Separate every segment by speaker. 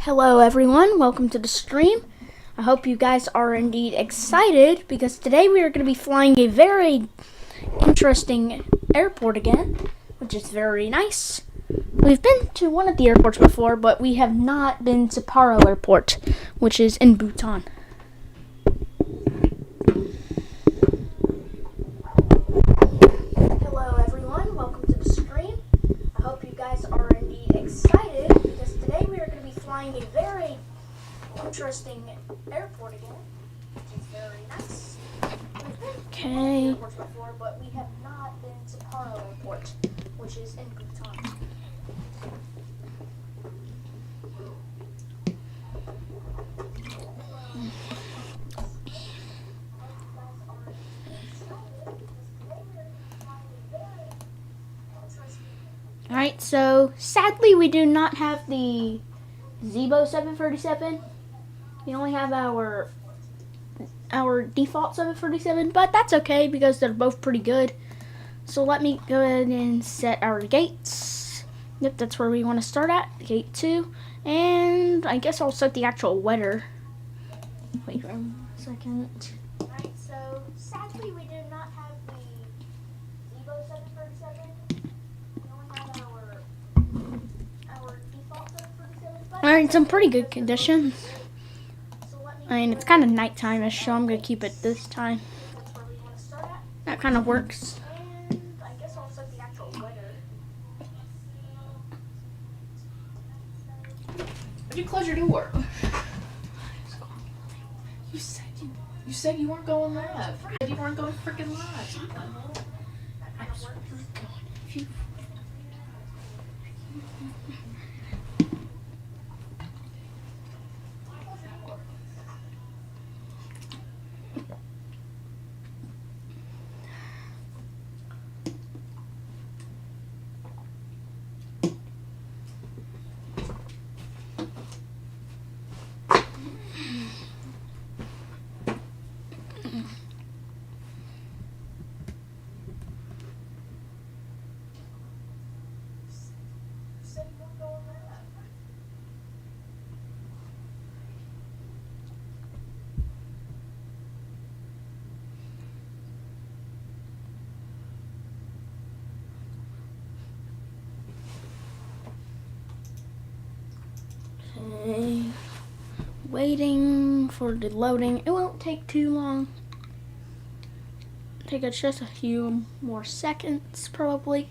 Speaker 1: Hello everyone, welcome to the stream. I hope you guys are indeed excited because today we are going to be flying a very interesting airport again, which is very nice. We've been to one of the airports before, but we have not been to Paro Airport, which is in Bhutan. Hello everyone, welcome to the stream. I hope you guys are indeed excited because today we are going to be flying a very interesting airport again, which is very nice. We've been to airports before, but we have not been to Paro Airport, which is in Bhutan. Alright, so sadly we do not have the Zibo 737. We only have our default 737, but that's okay because they're both pretty good. So let me go ahead and set our gates. Yep, that's where we want to start at, gate 2. And I guess I'll set the actual weather. Wait a second. Alright, so sadly we do not have the Zibo 737. We only have our default 737. Alright, some pretty good conditions. I mean, it's kind of nighttime-ish, so I'm going to keep it this time. That kind of works. And I guess I'll set the actual weather.
Speaker 2: Would you close your door? You said you weren't going live. You said you weren't going freaking live.
Speaker 1: Okay. Waiting for the loading. It won't take too long. Take us just a few more seconds probably,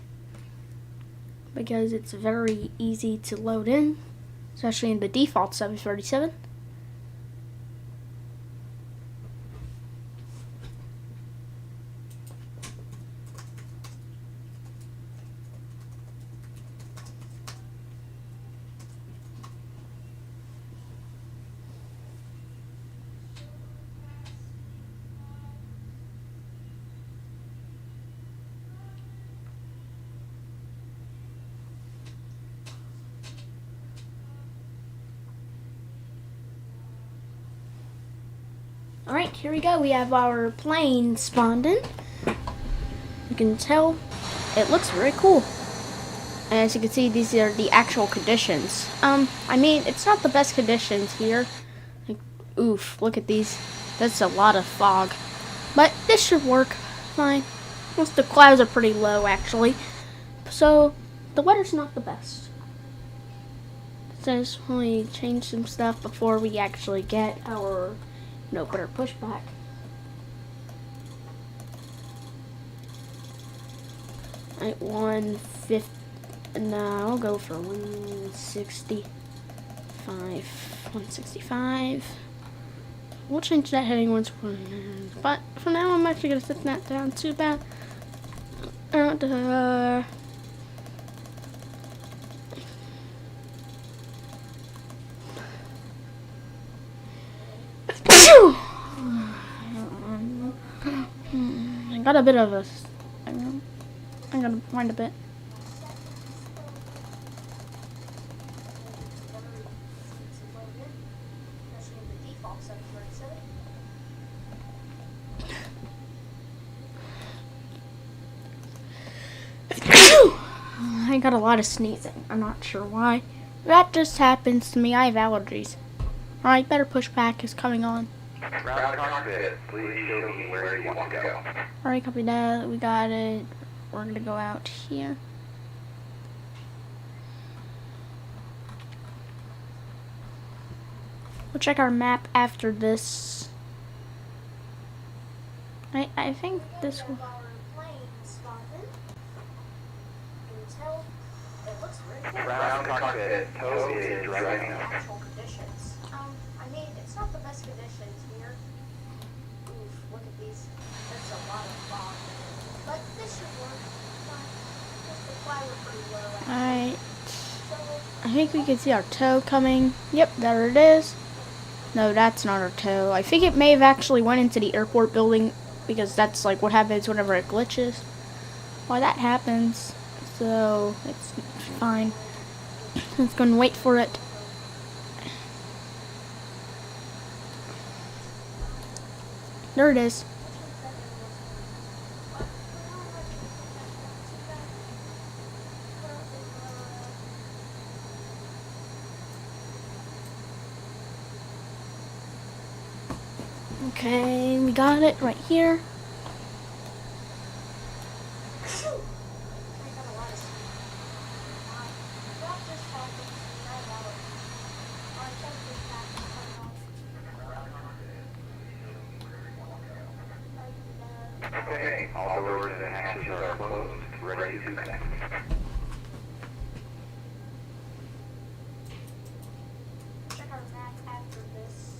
Speaker 1: because it's very easy to load in, especially in the default 737. Alright, here we go. We have our plane spawned in. You can tell it looks very cool. And as you can see, these are the actual conditions. I mean, it's not the best conditions here. Like, oof, look at these. That's a lot of fog. But this should work fine. Most of the clouds are pretty low, actually. So, the weather's not the best. It says we change some stuff before we actually get our better pushback. Alright, 150. No, I'll go for 165. 165. We'll change that heading once. But for now, I'm actually gonna set that down to about. I got a bit of a. I'm gonna find a bit. I got a lot of sneezing. I'm not sure why. That just happens to me. I have allergies. Alright, better push back. It's coming on.
Speaker 3: Ground cockpit, please show me where you want to go.
Speaker 1: Alright, copy that. We got it. We're gonna go out here. We'll check our map after this. I think this will.
Speaker 3: Ground cockpit, tow is driving.
Speaker 4: Actual conditions. I mean, it's not the best conditions here. Oof, look at these. There's a lot of fog. But this should work. Just the fly we're pretty low at.
Speaker 1: Alright.
Speaker 4: So,
Speaker 1: I think we can see our tow coming. Yep, there it is. No, that's not our tow. I think it may have actually went into the airport building because that's like what happens whenever it glitches. Why that happens. So, it's fine. Let's go and wait for it. There it is. Okay, we got it right here.
Speaker 3: Okay, all doors and hatches are closed, ready to connect.
Speaker 4: check our map after this.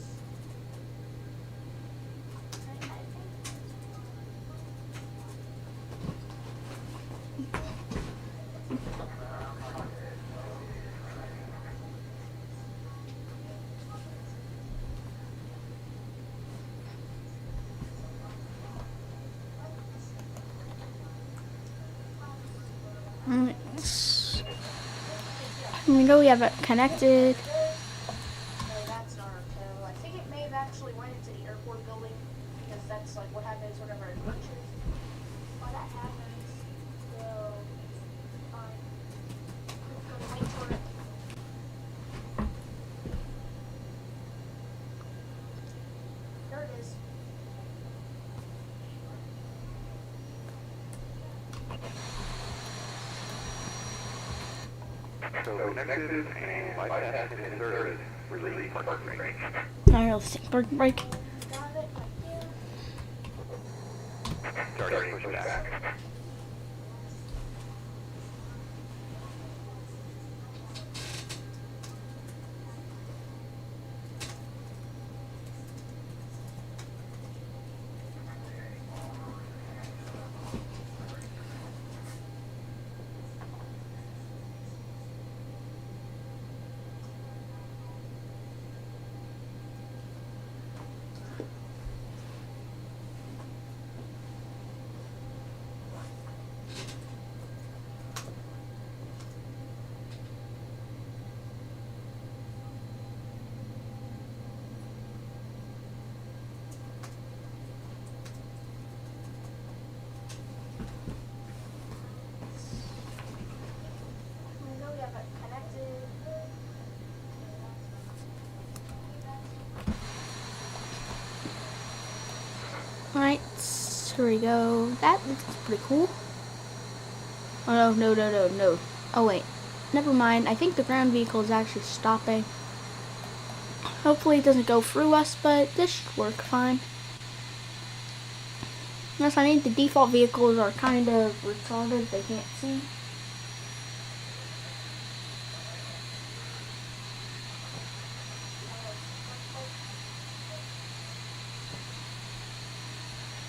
Speaker 1: Alright. Here we go, we have it connected.
Speaker 4: No, that's not our tow. I think it may have actually went into the airport building because that's like what happens whenever it glitches. Why that happens. So, fine. Just gonna wait for it. There it is.
Speaker 3: So connected and flight test inserted. Release parking brake.
Speaker 1: Alright, let's take a break.
Speaker 4: Got it right here.
Speaker 3: Starting push back.
Speaker 4: We know we have it connected.
Speaker 1: Alright, here we go. That looks pretty cool. Oh no. Oh wait, never mind. I think the ground vehicle is actually stopping. Hopefully it doesn't go through us, but this should work fine. Yes, I think the default vehicles are kind of retarded. They can't see.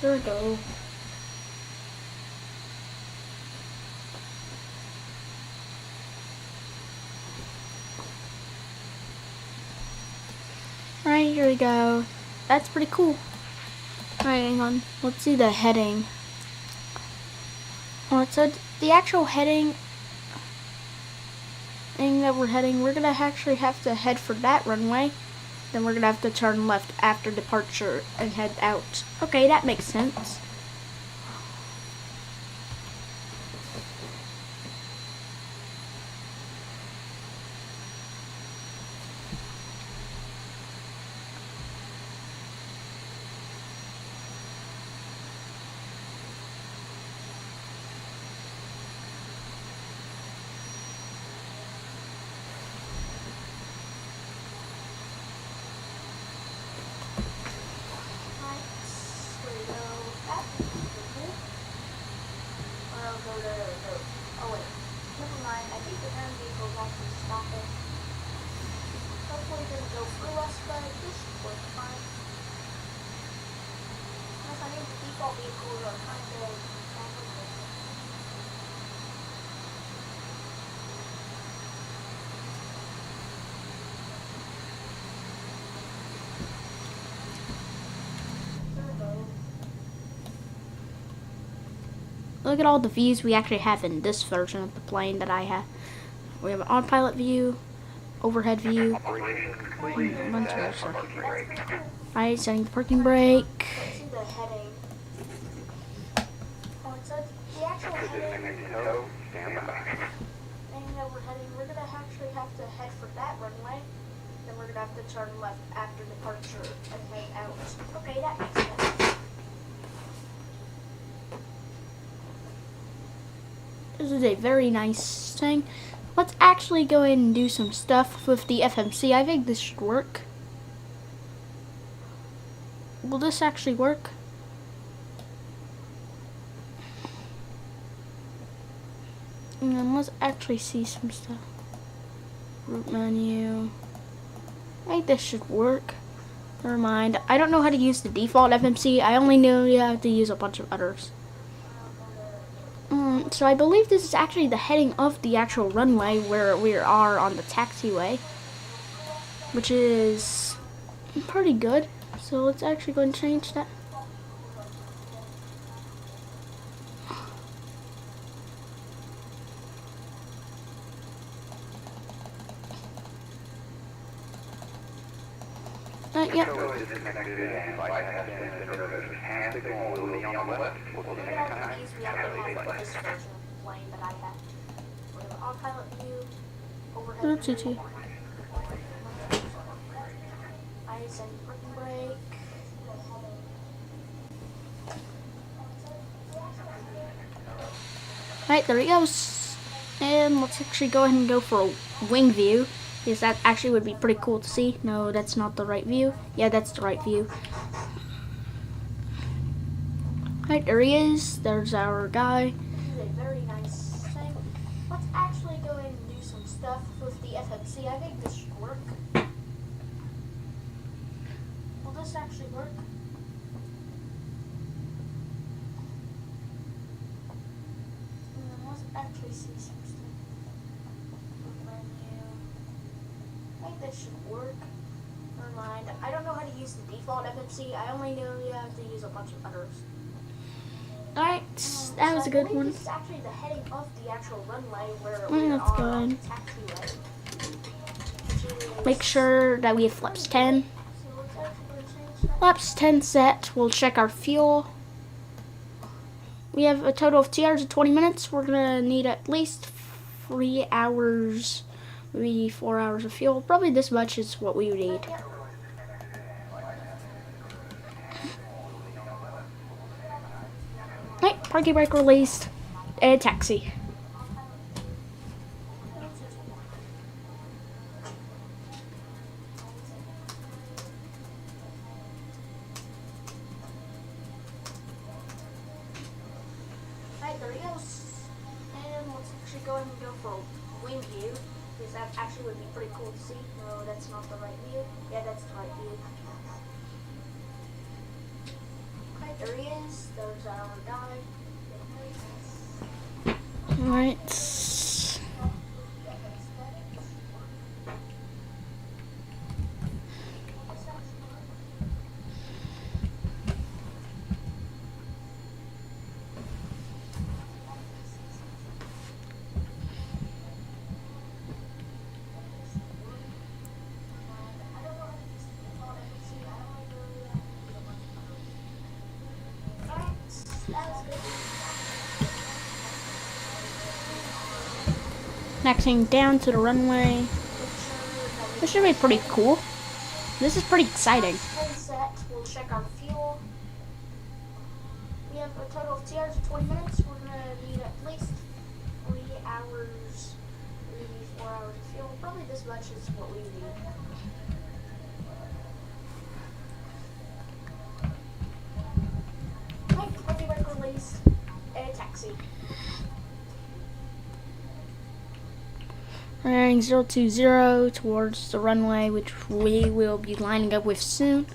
Speaker 1: There we go. Alright, here we go. That's pretty cool. Alright, hang on. Let's see the heading. Alright, so the actual heading thing that we're heading, we're gonna actually have to head for that runway. Then we're gonna have to turn left after departure and head out. Okay, that makes sense.
Speaker 4: Oh wait, never mind. I think the ground vehicle is actually stopping. Hopefully it doesn't go through us, but this should work fine. Unless I think the default vehicles are kind of complicated.
Speaker 1: Look at all the views we actually have in this version of the plane that I have. We have an on-pilot view, overhead view, bunch of stuff. Alright, setting the parking brake.
Speaker 4: Let's see the heading. Oh, it says the actual heading
Speaker 3: Stand by.
Speaker 4: thing that we're heading, we're gonna actually have to head for that runway. Then we're gonna have to turn left after departure and head out. Okay, that makes sense.
Speaker 1: This is a very nice thing. Let's actually go ahead and do some stuff with the FMC. I think this should work. Will this actually work? And then let's actually see some stuff. Route menu. I think this should work. Never mind. I don't know how to use the default FMC. I only know you have to use a bunch of others. So I believe this is actually the heading of the actual runway where we are on the taxiway, which is pretty good. So let's actually go and change that. Yep.
Speaker 3: Code is disconnected and flight has been diverted. Hand signal will be on the left. We'll
Speaker 4: We're
Speaker 3: see
Speaker 4: gonna
Speaker 3: you
Speaker 4: have
Speaker 3: next
Speaker 4: to
Speaker 3: time.
Speaker 4: use the other half of this version of the plane that I have. We're gonna on-pilot view, overhead
Speaker 1: That's it,
Speaker 4: view.
Speaker 1: too.
Speaker 4: I send parking brake.
Speaker 1: Alright, there he goes. And let's actually go ahead and go for a wing view, because that actually would be pretty cool to see. No, that's not the right view. Yeah, that's the right view. Alright, there he is. There's our guy.
Speaker 4: This is a very nice thing. Let's actually go in and do some stuff with the FMC. I think this should work. Will this actually work? And then let's actually see some stuff. Menu. I think this should work. Never mind. I don't know how to use the default FMC. I only know you have to use a bunch of others.
Speaker 1: Alright, that was a good one.
Speaker 4: This is actually the heading of the actual runway where
Speaker 1: Mm,
Speaker 4: we
Speaker 1: that's
Speaker 4: are on the
Speaker 1: good.
Speaker 4: taxiway. Which is-
Speaker 1: Make sure that we have flaps 10.
Speaker 4: So let's actually go change that.
Speaker 1: Flaps 10 set. We'll check our fuel. We have a total of 2 hours and 20 minutes. We're gonna need at least 3 hours, maybe 4 hours of fuel. Probably this much is what we would need. Right, parking brake released, and taxi.
Speaker 4: Alright, there he goes. And let's actually go ahead and go for a wing view, because that actually would be pretty cool to see. No, that's not the right view. Yeah, that's the right view. Alright, there he is. There's our guy.
Speaker 1: Alright. Connecting down to the runway. This should be pretty cool. This is pretty exciting.
Speaker 4: Set. We'll check our fuel. We have a total of 2 hours and 20 minutes. We're going to need at least 3 hours, maybe 4 hours of fuel. Probably this much is what we need. Right, parking brake release, and taxi.
Speaker 1: Running 020 towards the runway, which we will be lining up with soon.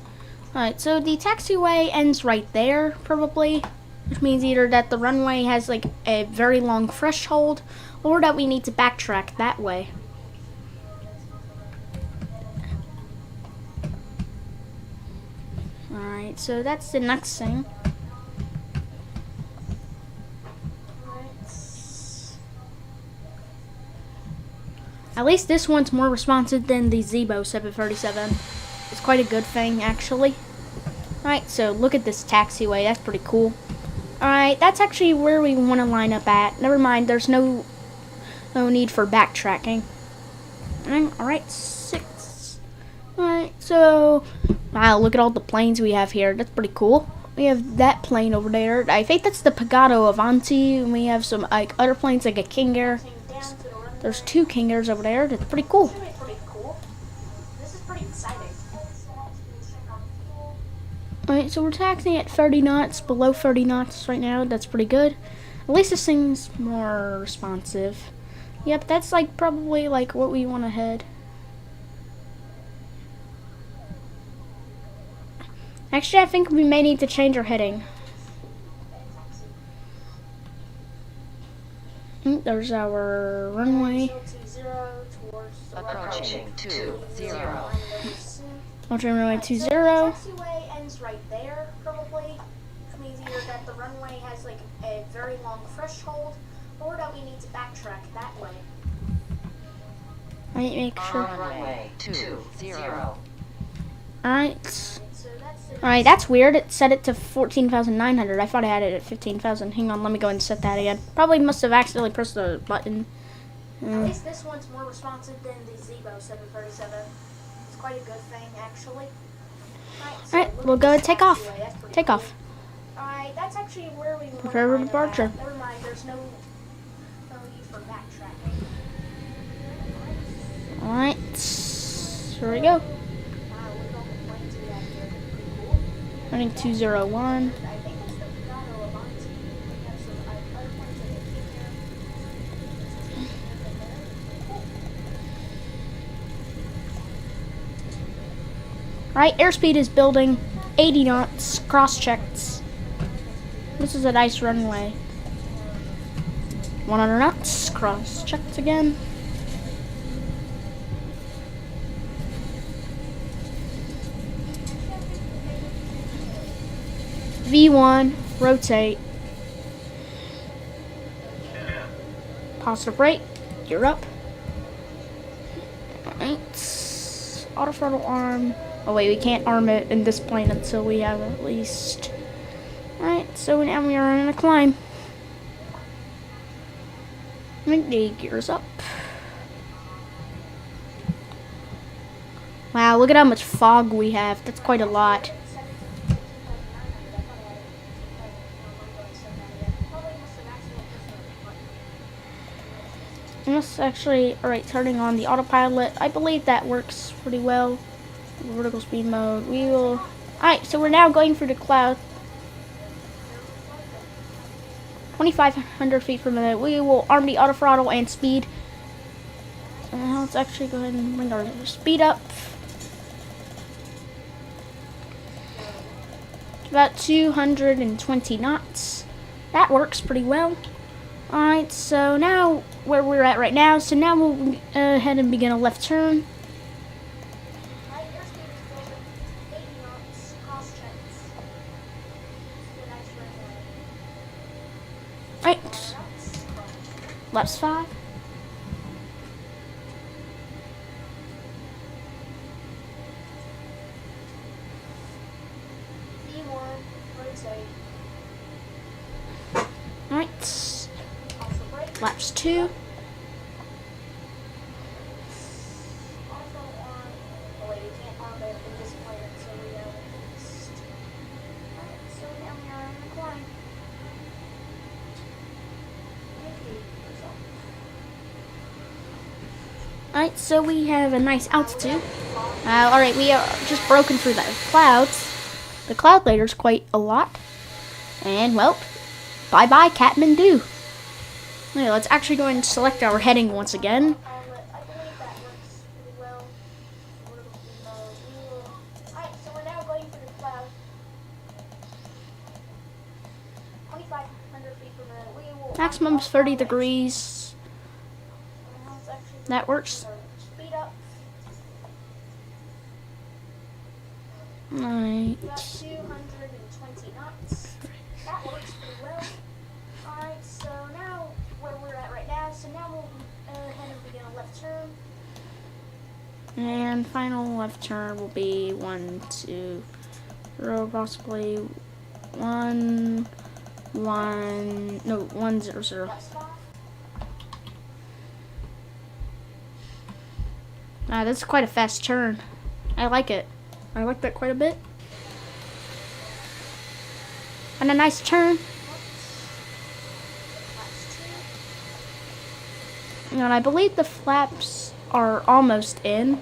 Speaker 1: Alright, so the taxiway ends right there, probably. Which means either that the runway has like a very long threshold, or that we need to backtrack that way. Alright, so that's the next thing. At least this one's more responsive than the Zibo 737. It's quite a good thing, actually. Alright, so look at this taxiway. That's pretty cool. Alright, that's actually where we want to line up at. Never mind, there's no need for backtracking. Alright, 6. Alright, so... Wow, look at all the planes we have here. That's pretty cool. We have that plane over there. I think that's the Pagado Avanti. And we have some like other planes like a King Air. There's 2 King Airs over there. That's pretty cool.
Speaker 4: This is pretty exciting.
Speaker 1: Alright, so we're taxiing at 30 knots, below 30 knots right now. That's pretty good. At least this thing's more responsive. Yep, that's like probably like what we want to head. Actually, I think we may need to change our heading. There's our runway.
Speaker 5: Approaching 20.
Speaker 1: Approaching runway 20.
Speaker 4: The taxiway ends right there, probably. Which means either that the runway has like a very long threshold, or that we need to backtrack that way.
Speaker 1: I need to make sure.
Speaker 5: Runway 20.
Speaker 1: Alright.
Speaker 4: So that's the
Speaker 1: Alright, that's weird. It set it to 14,900. I thought I had it at 15,000. Hang on, let me go and set that again. Probably must have accidentally pressed the button.
Speaker 4: At least this one's more responsive than the Zibo 737. It's quite a good thing, actually.
Speaker 1: Alright, we'll go and take off. Take off.
Speaker 4: Alright, that's actually where we want
Speaker 1: Prepare for departure.
Speaker 4: Never mind, there's no need for backtracking.
Speaker 1: Alright. Here we go.
Speaker 4: Wow, look at all the planes we have here. They're pretty cool.
Speaker 1: Running 201.
Speaker 4: I think that's the Paro Avanti. We have some other planes that they keep here.
Speaker 1: Alright, airspeed is building. 80 knots. Cross-checked. This is a nice runway. 100 knots. Cross-checked again. V1, rotate. Positive brake. You're up. Alright. Auto throttle arm. Oh wait, we can't arm it in this plane until we have at least. Alright, so now we are in a climb. The gears up. Wow, look at how much fog we have. That's quite a lot. And that's actually, alright, turning on the autopilot. I believe that works pretty well. Vertical speed mode. We will. Alright, so we're now going for the cloud. 2,500 feet per minute. We will arm the auto throttle and speed. And now let's actually go ahead and bring our speed up. About 220 knots. That works pretty well. Alright, so now where we're at right now. So now we'll go ahead and begin a left turn. Right. Left's 5. Right. Laps 2. Alright, so we have a nice altitude. Alright, we are just broken through the clouds. The cloud later's quite a lot. And, well, bye-bye Kathmandu. Okay, let's actually go and select our heading once again. maximum is 30 degrees.
Speaker 4: Now it's actually
Speaker 1: That works.
Speaker 4: speed up.
Speaker 1: Right.
Speaker 4: About 220 knots. That works pretty well. Alright, so now where we're at right now, so now we'll go ahead and begin a left turn.
Speaker 1: And final left turn will be 1, 2, 0, possibly 1, 1, no, 1, 0, 0.
Speaker 4: That's fine.
Speaker 1: That's quite a fast turn. I like it. I like that quite a bit. And a nice turn.
Speaker 4: That's 2.
Speaker 1: And I believe the flaps are almost in.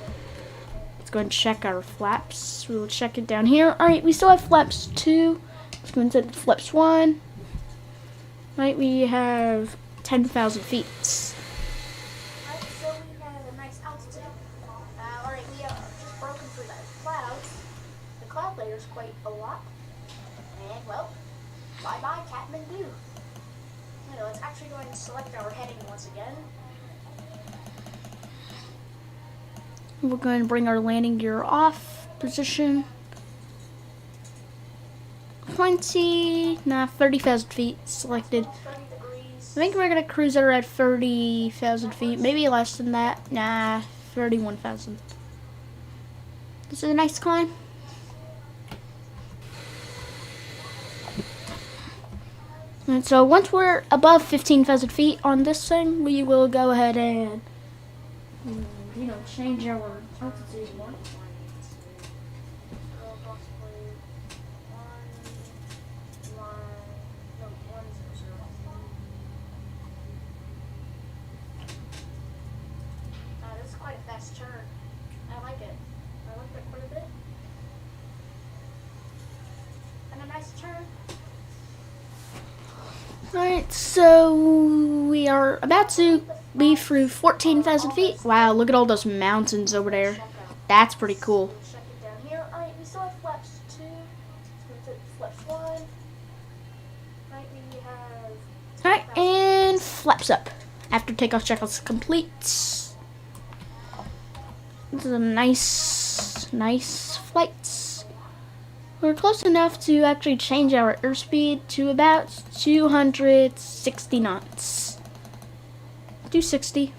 Speaker 1: Let's go and check our flaps. We will check it down here. Alright, we still have flaps 2. Let's go into flaps 1. Right, we have 10,000 feet.
Speaker 4: Alright, so we have a nice altitude. Alright, we have just broken through the clouds. The cloud layer is quite a lot. And, well, bye-bye Kathmandu. Anyway, let's actually go ahead and select our heading once again.
Speaker 1: We're going to bring our landing gear off position. 30,000 feet selected.
Speaker 4: 30 degrees.
Speaker 1: I think we're going to cruise it at 30,000 feet, maybe less than that. Nah, 31,000. This is a nice climb. And so once we're above 15,000 feet on this thing, we will go ahead and, change our altitude more.
Speaker 4: This is quite a fast turn. I like it. I like that quite a bit. And a nice turn.
Speaker 1: Alright, so we are about to be through 14,000 feet. Wow, look at all those mountains over there.
Speaker 4: Check out.
Speaker 1: That's pretty cool.
Speaker 4: Check it down here. Alright, we still have flaps 2. Let's hit flaps 1. Right, we have.
Speaker 1: Alright, and flaps up. After takeoff checklist complete. This is a nice flight. We're close enough to actually change our airspeed to about 260 knots. 260.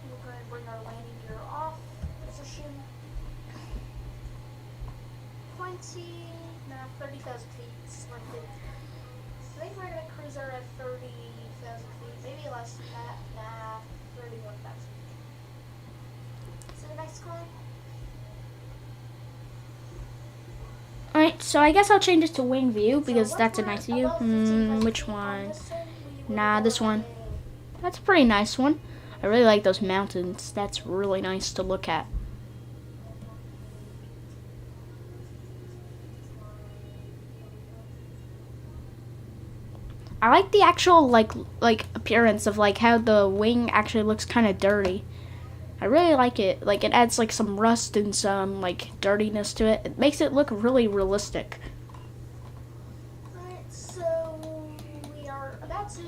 Speaker 4: We're going to bring our landing gear off position. 30,000 feet selected. I think we're going to cruise her at 30,000 feet, maybe less than that. Nah, 31,000. Is it a nice climb?
Speaker 1: Alright, so I guess I'll change it to wing view because that's a nice view. Which one? Nah, this one. That's a pretty nice one. I really like those mountains. That's really nice to look at. I like the actual like appearance of like how the wing actually looks kind of dirty. I really like it. Like it adds like some rust and some like dirtiness to it. It makes it look really realistic.
Speaker 4: Alright, so we are about to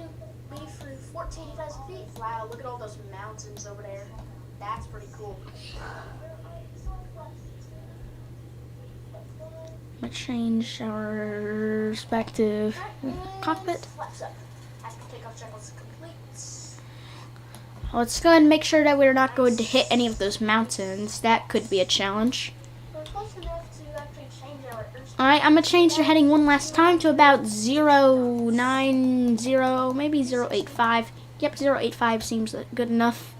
Speaker 4: be through 14,000 feet. Wow, look at all those mountains over there. That's pretty cool.
Speaker 1: Let's change our respective cockpit.
Speaker 4: Flaps up. After takeoff checklist complete.
Speaker 1: Let's go ahead and make sure that we're not going to hit any of those mountains. That could be a challenge.
Speaker 4: We're close enough to actually change our airspeed.
Speaker 1: Alright, I'm going to change the heading one last time to about 090, maybe 085. Yep, 085 seems good enough.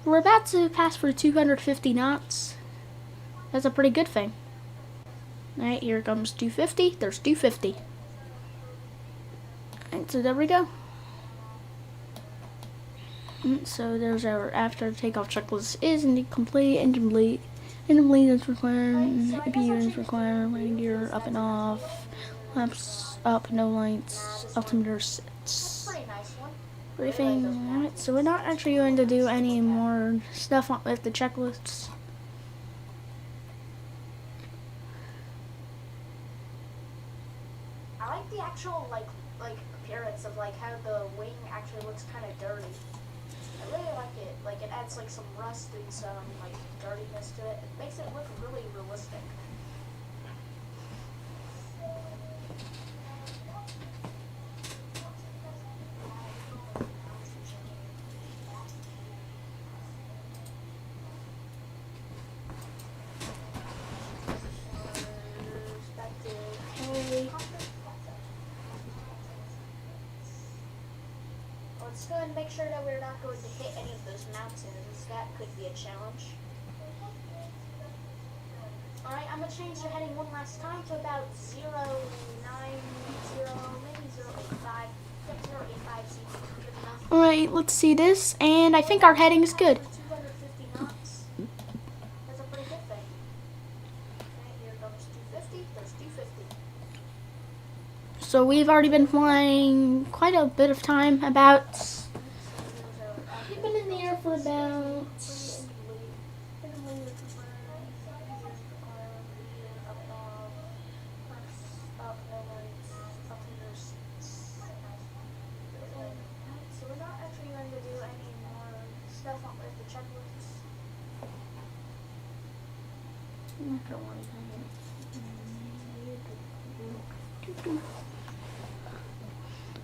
Speaker 1: We're about to pass for 250 knots. That's a pretty good thing. Alright, here comes 250. There's 250. Alright, so there we go. So there's our after takeoff checklist is indeed complete. Engine bleed is required. APU is required. Landing gear up and off. Flaps up, no lights. Altimeter sets.
Speaker 4: Pretty nice one.
Speaker 1: Briefing. Alright, so we're not actually going to do any more stuff with the checklists.
Speaker 4: I like the actual like of like how the wing actually looks kind of dirty. I really like it. Like it adds like some rust and some like dirtiness to it. It makes it look really realistic. Let's go ahead and make sure that we're not going to hit any of those mountains. That could be a challenge. Alright, I'm going to change the heading one last time to about 090, maybe 085. Yep, 085 seems good enough.
Speaker 1: Alright, let's see this, and I think our heading is good.
Speaker 4: 250 knots. That's a pretty good thing. Okay, here comes 250. There's 250.
Speaker 1: So we've already been flying quite a bit of time, about... We've been in the air for about...
Speaker 4: So we're not actually going to do any more stuff on with the checklists.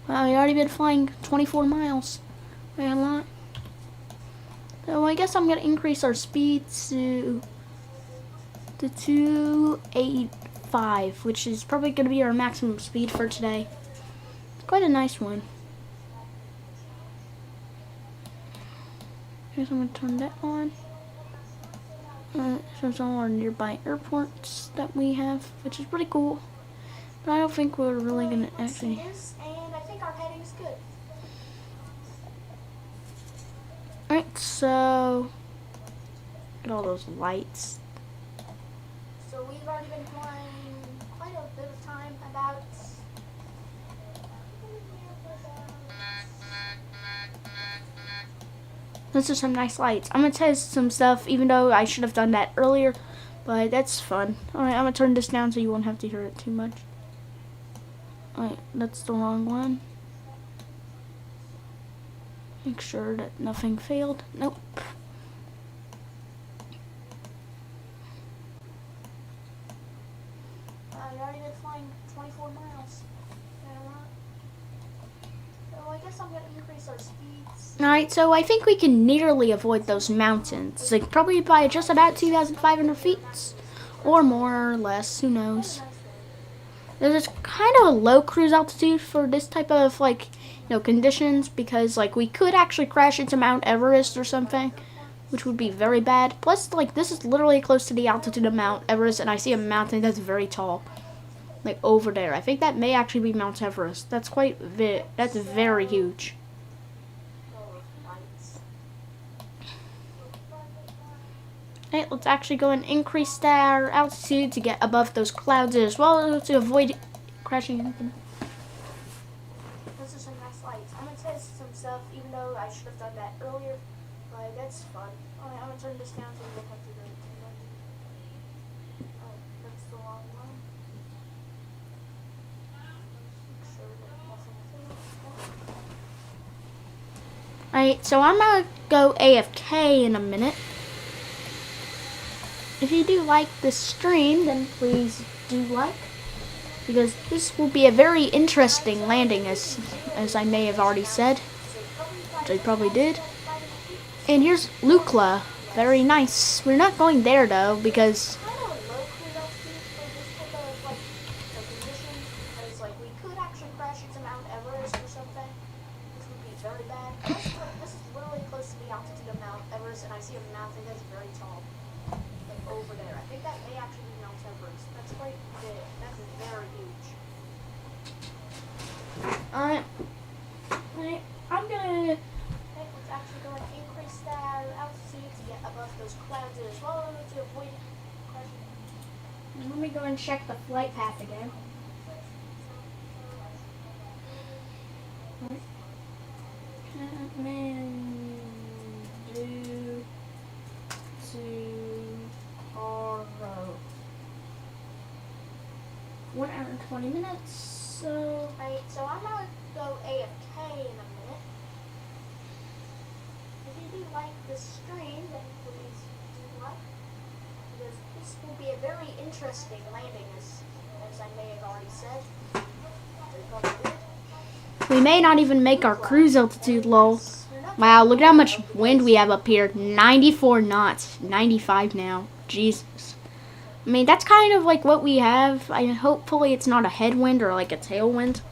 Speaker 1: Wow, we've already been flying 24 miles. Wait, a lot. So I guess I'm going to increase our speed to 285, which is probably going to be our maximum speed for today. It's quite a nice one. Here's I'm going to turn that on. Shows all our nearby airports that we have, which is pretty cool. But I don't think we're really going to actually...
Speaker 4: And I think our heading is good.
Speaker 1: Alright, so... Look at all those lights.
Speaker 4: So we've already been flying quite a bit of time, about...
Speaker 1: Those are some nice lights. I'm going to test some stuff, even though I should have done that earlier. But that's fun. Alright, I'm going to turn this down so you won't have to hear it too much. Alright, that's the wrong one. Make sure that nothing failed. Nope.
Speaker 4: You already been flying 24 miles. So I guess I'm going to increase our speeds.
Speaker 1: Alright, so I think we can nearly avoid those mountains. Like, probably by just about 2,500 feet. Or more or less, who knows. There's kind of a low cruise altitude for this type of, like, conditions. Because, like, we could actually crash into Mount Everest or something. Which would be very bad. Plus, like, this is literally close to the altitude of Mount Everest. And I see a mountain that's very tall. Like, over there. I think that may actually be Mount Everest. That's that's very huge. Okay, let's actually go and increase our altitude to get above those clouds as well to avoid crashing into them.
Speaker 4: Those are some nice lights. I'm going to test some stuff, even though I should have done that earlier. But that's fun. Alright, I'm going to turn this down so we don't have to do it too much. Oh, that's the wrong one. Make sure that nothing fails.
Speaker 1: Alright, so I'm going to go AFK in a minute. If you do like this stream, then please do like. Because this will be a very interesting landing, as I may have already said. Which I probably did. And here's Lukla. Very nice. We're not going there, though, because...
Speaker 4: Kind of a low cruise altitude for this type of, like, conditions. Because, like, we could actually crash into Mount Everest or something. This would be very bad. Plus, like, this is literally close to the altitude of Mount Everest, and I see a mountain that's very tall. Over there. I think that may actually be Mount Everest. That's quite big. That's very huge.
Speaker 1: I'm gonna...
Speaker 4: Okay, let's actually go and increase that altitude to get above those clouds as well to avoid crashing.
Speaker 1: Let me go and check the flight path again. Kathmandu to Paro. 1 hour and 20 minutes. So
Speaker 4: Right, so I'm gonna go go AFK in a minute. If you do like this stream, then please do like, because this will be a very interesting landing, as I may have already said.
Speaker 1: We may not even make our cruise altitude, lol. Wow, look at how much wind we have up here. 94 knots. 95 now. Jesus. I mean, that's kind of like what we have. Hopefully it's not a headwind or like a tailwind.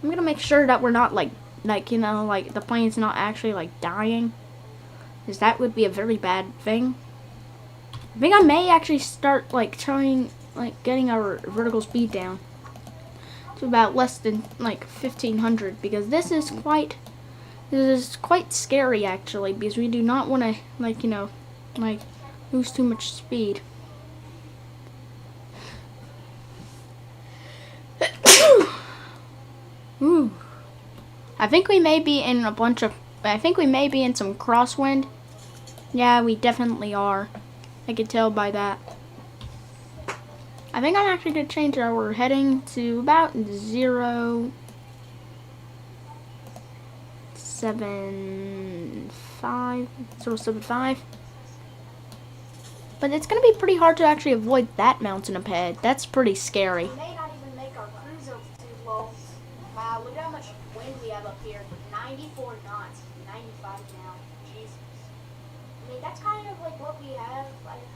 Speaker 1: I'm gonna make sure that we're not like the plane's not actually like dying, because that would be a very bad thing. I think I may actually start like trying getting our vertical speed down to about less than like 1500, because this is quite scary actually, because we do not want to lose too much speed. Ooh. I think we may be in some crosswind. Yeah, we definitely are. I can tell by that. I think I'm actually going to change our heading to about 075. But it's going to be pretty hard to actually avoid that mountain up ahead. That's pretty scary.
Speaker 4: We may not even make our cruise altitude low. Wow, look at how much wind we have up here. 94 knots. 95 now. Jesus. I mean, that's kind of like what we have.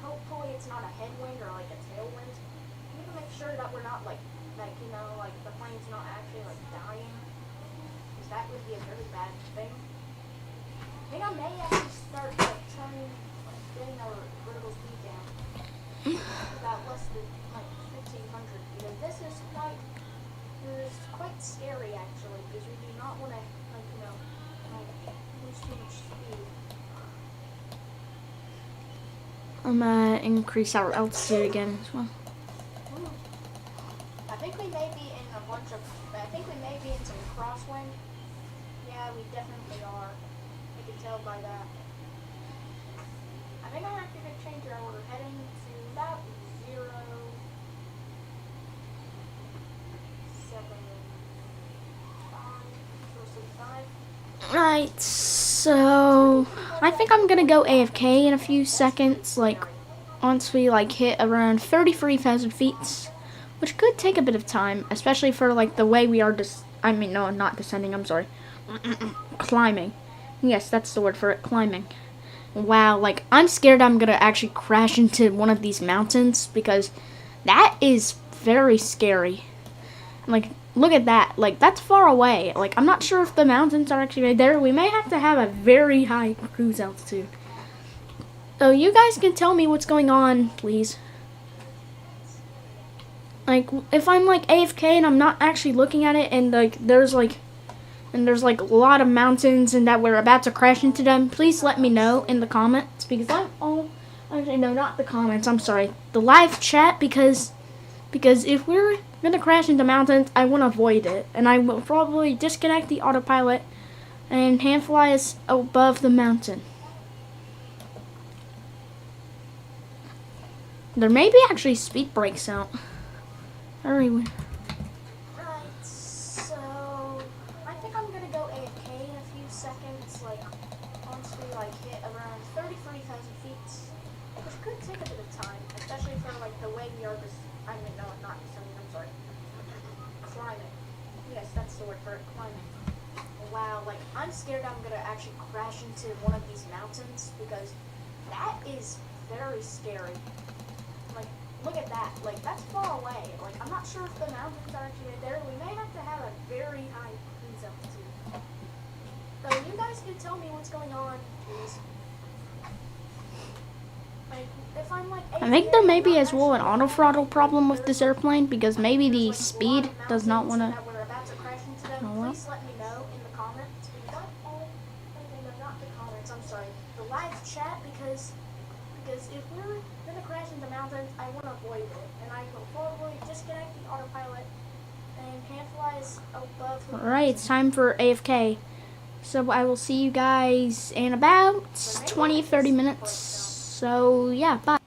Speaker 4: Hopefully it's not a headwind or like a tailwind. We need to make sure that we're not like the plane's not actually like dying, because that would be a very bad thing. I think I may actually start getting our vertical speed down about less than 1500, because this is quite scary actually, because we do not want to lose too much speed.
Speaker 1: I'm gonna increase our altitude again as well.
Speaker 4: I think we may be in some crosswind. Yeah, we definitely are. I can tell by that. I think I'm actually going to change our heading to about 075.
Speaker 1: Right, so I think I'm gonna go AFK in a few seconds, once we hit around 33,000 feet, which could take a bit of time, especially for the way we are not descending, I'm sorry. Climbing. Yes, that's the word for it, climbing. Wow, I'm scared I'm gonna actually crash into one of these mountains, because that is very scary. Look at that. That's far away. I'm not sure if the mountains are actually right there. We may have to have a very high cruise altitude. So you guys can tell me what's going on, please. If I'm AFK and I'm not actually looking at it, and there's a lot of mountains and that we're about to crash into them, please let me know in the comments, because actually no, not the comments, I'm sorry, the live chat, because if we're gonna crash into mountains, I want to avoid it, and I will probably disconnect the autopilot and hand fly us above the mountain. There may be actually speed breaks out. Hurry.
Speaker 4: Right, so I think I'm gonna go AFK in a few seconds, once we hit around 33,000 feet, which could take a bit of time, especially for the way we are not descending, I'm sorry. Climbing. Yes, that's the word for it, climbing. Wow, I'm scared I'm gonna actually crash into one of these mountains, because that is very scary. Look at that. That's far away. I'm not sure if the mountains are actually there. We may have to have a very high cruise altitude. So you guys can tell me what's going on, please. If I'm
Speaker 1: I think there may be as well an auto throttle problem with this airplane, because maybe the speed does not want to.
Speaker 4: Please let me know in the comments. Not the comments, I'm sorry. The live chat, because if we're going to crash into mountains, I want to avoid it. And I will probably disconnect the autopilot and hand fly us above the
Speaker 1: Alright, it's time for AFK. So I will see you guys in about 20-30 minutes. So yeah, bye.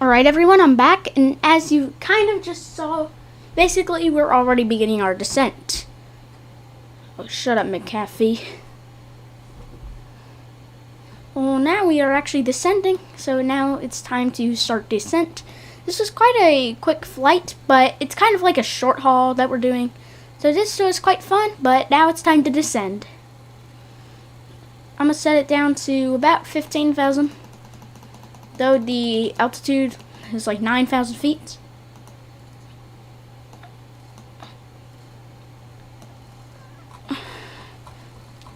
Speaker 1: Alright everyone, I'm back, and as you kind of just saw, basically we're already beginning our descent. Oh, shut up, McAfee. Well, now we are actually descending, so now it's time to start descent. This was quite a quick flight, but it's kind of like a short haul that we're doing. So this was quite fun, but now it's time to descend. I'm going to set it down to about 15,000. Though the altitude is like 9,000 feet.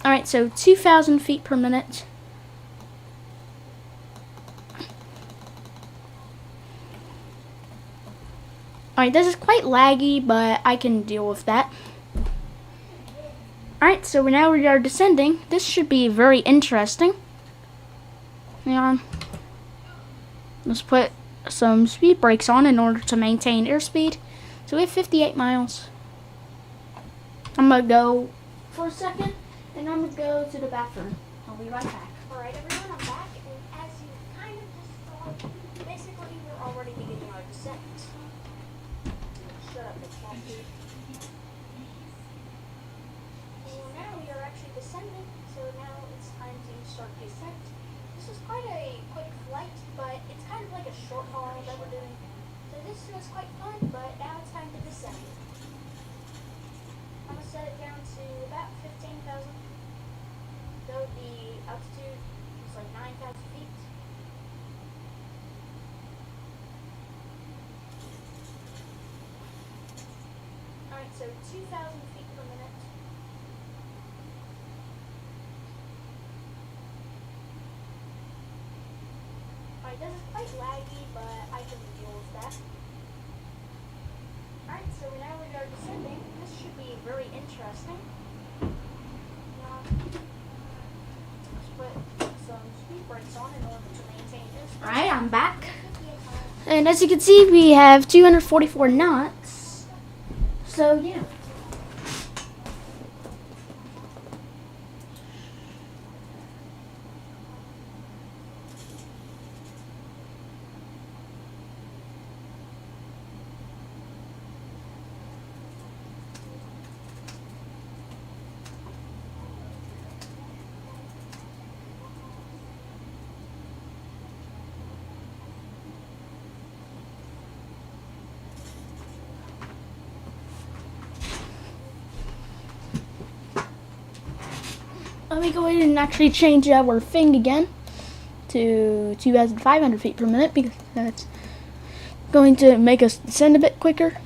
Speaker 1: Alright, so 2,000 feet per minute. Alright, this is quite laggy, but I can deal with that. Alright, so now we are descending. This should be very interesting. Hang on. Let's put some speed brakes on in order to maintain airspeed. So we have 58 miles. I'm going to go for a second, and I'm going to go to the bathroom. I'll be right back.
Speaker 4: Alright everyone, I'm back, and as you kind of just saw, basically we're already beginning our descent. Shut up, McAfee. Well, now we are actually descending, so now it's time to start descent. This was quite a quick flight, but it's kind of like a short haul that we're doing. So this was quite fun, but now it's time to descend. I'm going to set it down to about 15,000. Though the altitude is like 9,000 feet. Alright, so 2,000 feet per minute. Alright, this is quite laggy, but I can deal with that. Alright, so now we are descending. This should be very interesting. Let's put some speed brakes on in order to maintain this.
Speaker 1: Alright, I'm back. And as you can see, we have 244 knots. So, yeah. Let me go ahead and actually change our thing again to 2,500 feet per minute because that's going to make us descend a bit quicker.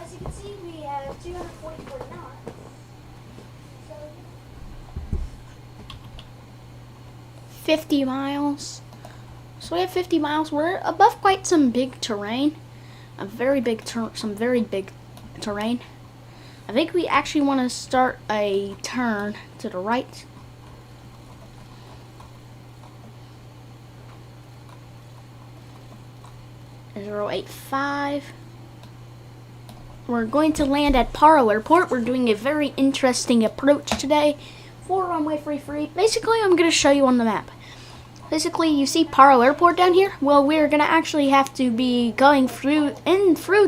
Speaker 4: As you can see, we have 244 knots. So,
Speaker 1: 50 miles. So we have 50 miles. We're above quite some big terrain. Some very big terrain. I think we actually want to start a turn to the right. .085. We're going to land at Paro Airport. We're doing a very interesting approach today for runway free. Basically, I'm going to show you on the map. Basically, you see Paro Airport down here? Well, we're going to actually have to be going through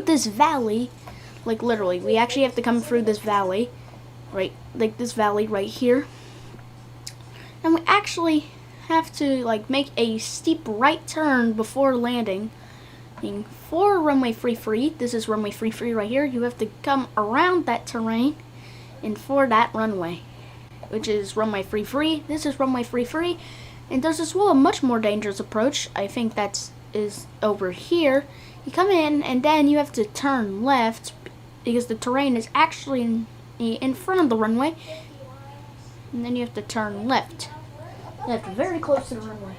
Speaker 1: this valley. Like, literally, we actually have to come through this valley. Right, like this valley right here. And we actually have to, like, make a steep right turn before landing. For runway free, this is runway free right here. You have to come around that terrain and for that runway, which is runway free. This is runway free, and there's as well a much more dangerous approach. I think that is over here. You come in and then you have to turn left because the terrain is actually in front of the runway, and then you have to turn left. Left, very close to the runway.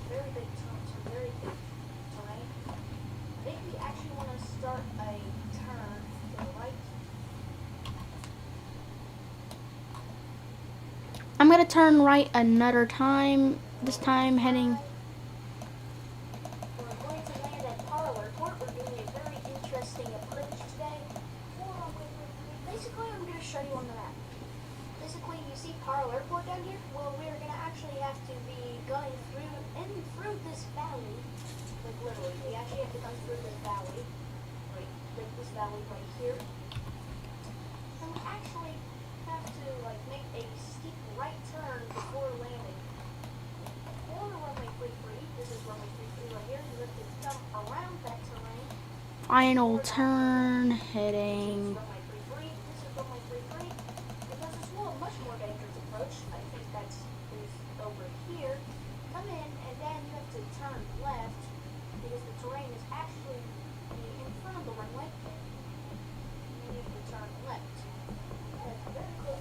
Speaker 4: very big terrain, very big terrain. I think we actually want to start a turn to the right.
Speaker 1: gonna turn right another time. This time heading.
Speaker 4: We're going to land at Paro Airport. We're doing a very interesting approach today. Basically, I'm going to show you on the map. Basically, you see Paro Airport down here? Well, we're going to actually have to be going through this valley. Like, literally, we actually have to come through this valley. Like this valley right here. And we actually have to, like, make a steep right turn before landing. Or runway 33. This is runway 33 right here. You have to come around that terrain.
Speaker 1: Final turn heading.
Speaker 4: Runway 33. This is runway 33. Because it's a much more dangerous approach. I think that's is over here. Come in and then you have to turn left because the terrain is actually in front of the runway. You need to turn left. That's very close.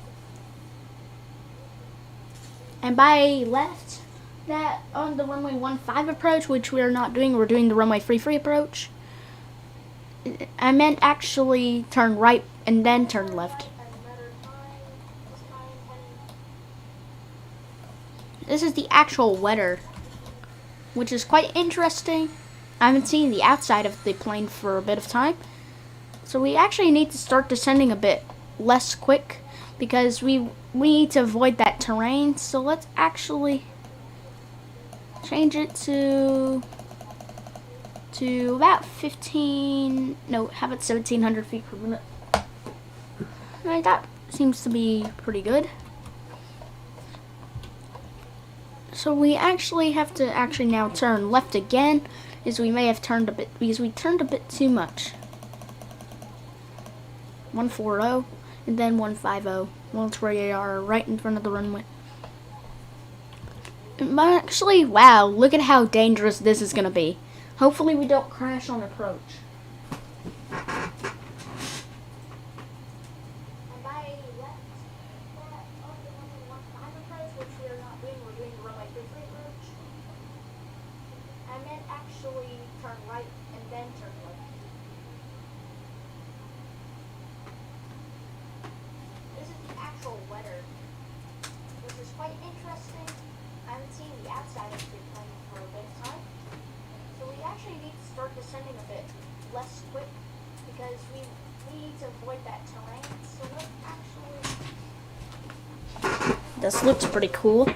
Speaker 1: And by left, that on the runway 15 approach, which we are not doing, we're doing the runway 33 approach. I meant actually turn right and then turn left.
Speaker 4: Another time. This time heading.
Speaker 1: This is the actual weather, which is quite interesting. I haven't seen the outside of the plane for a bit of time. So we actually need to start descending a bit less quick because we need to avoid that terrain. So let's actually change it to about 15, no, how about 1,700 feet per minute. Right, that seems to be pretty good. So we actually have to now turn left again, as we may have turned a bit, because we turned a bit too much. 140 and then 150. Once we are right in front of the runway. But actually, wow, look at how dangerous this is going to be. Hopefully we don't crash on approach.
Speaker 4: And by left, that on the runway 15 approach, which we are not doing, we're doing the runway 33 approach. And then actually turn right and then turn left. This is the actual weather, which is quite interesting. I haven't seen the outside of the plane for a bit of time. So we actually need to start descending a bit less quick because we need to avoid that terrain. So let's actually
Speaker 1: This looks pretty cool.
Speaker 4: do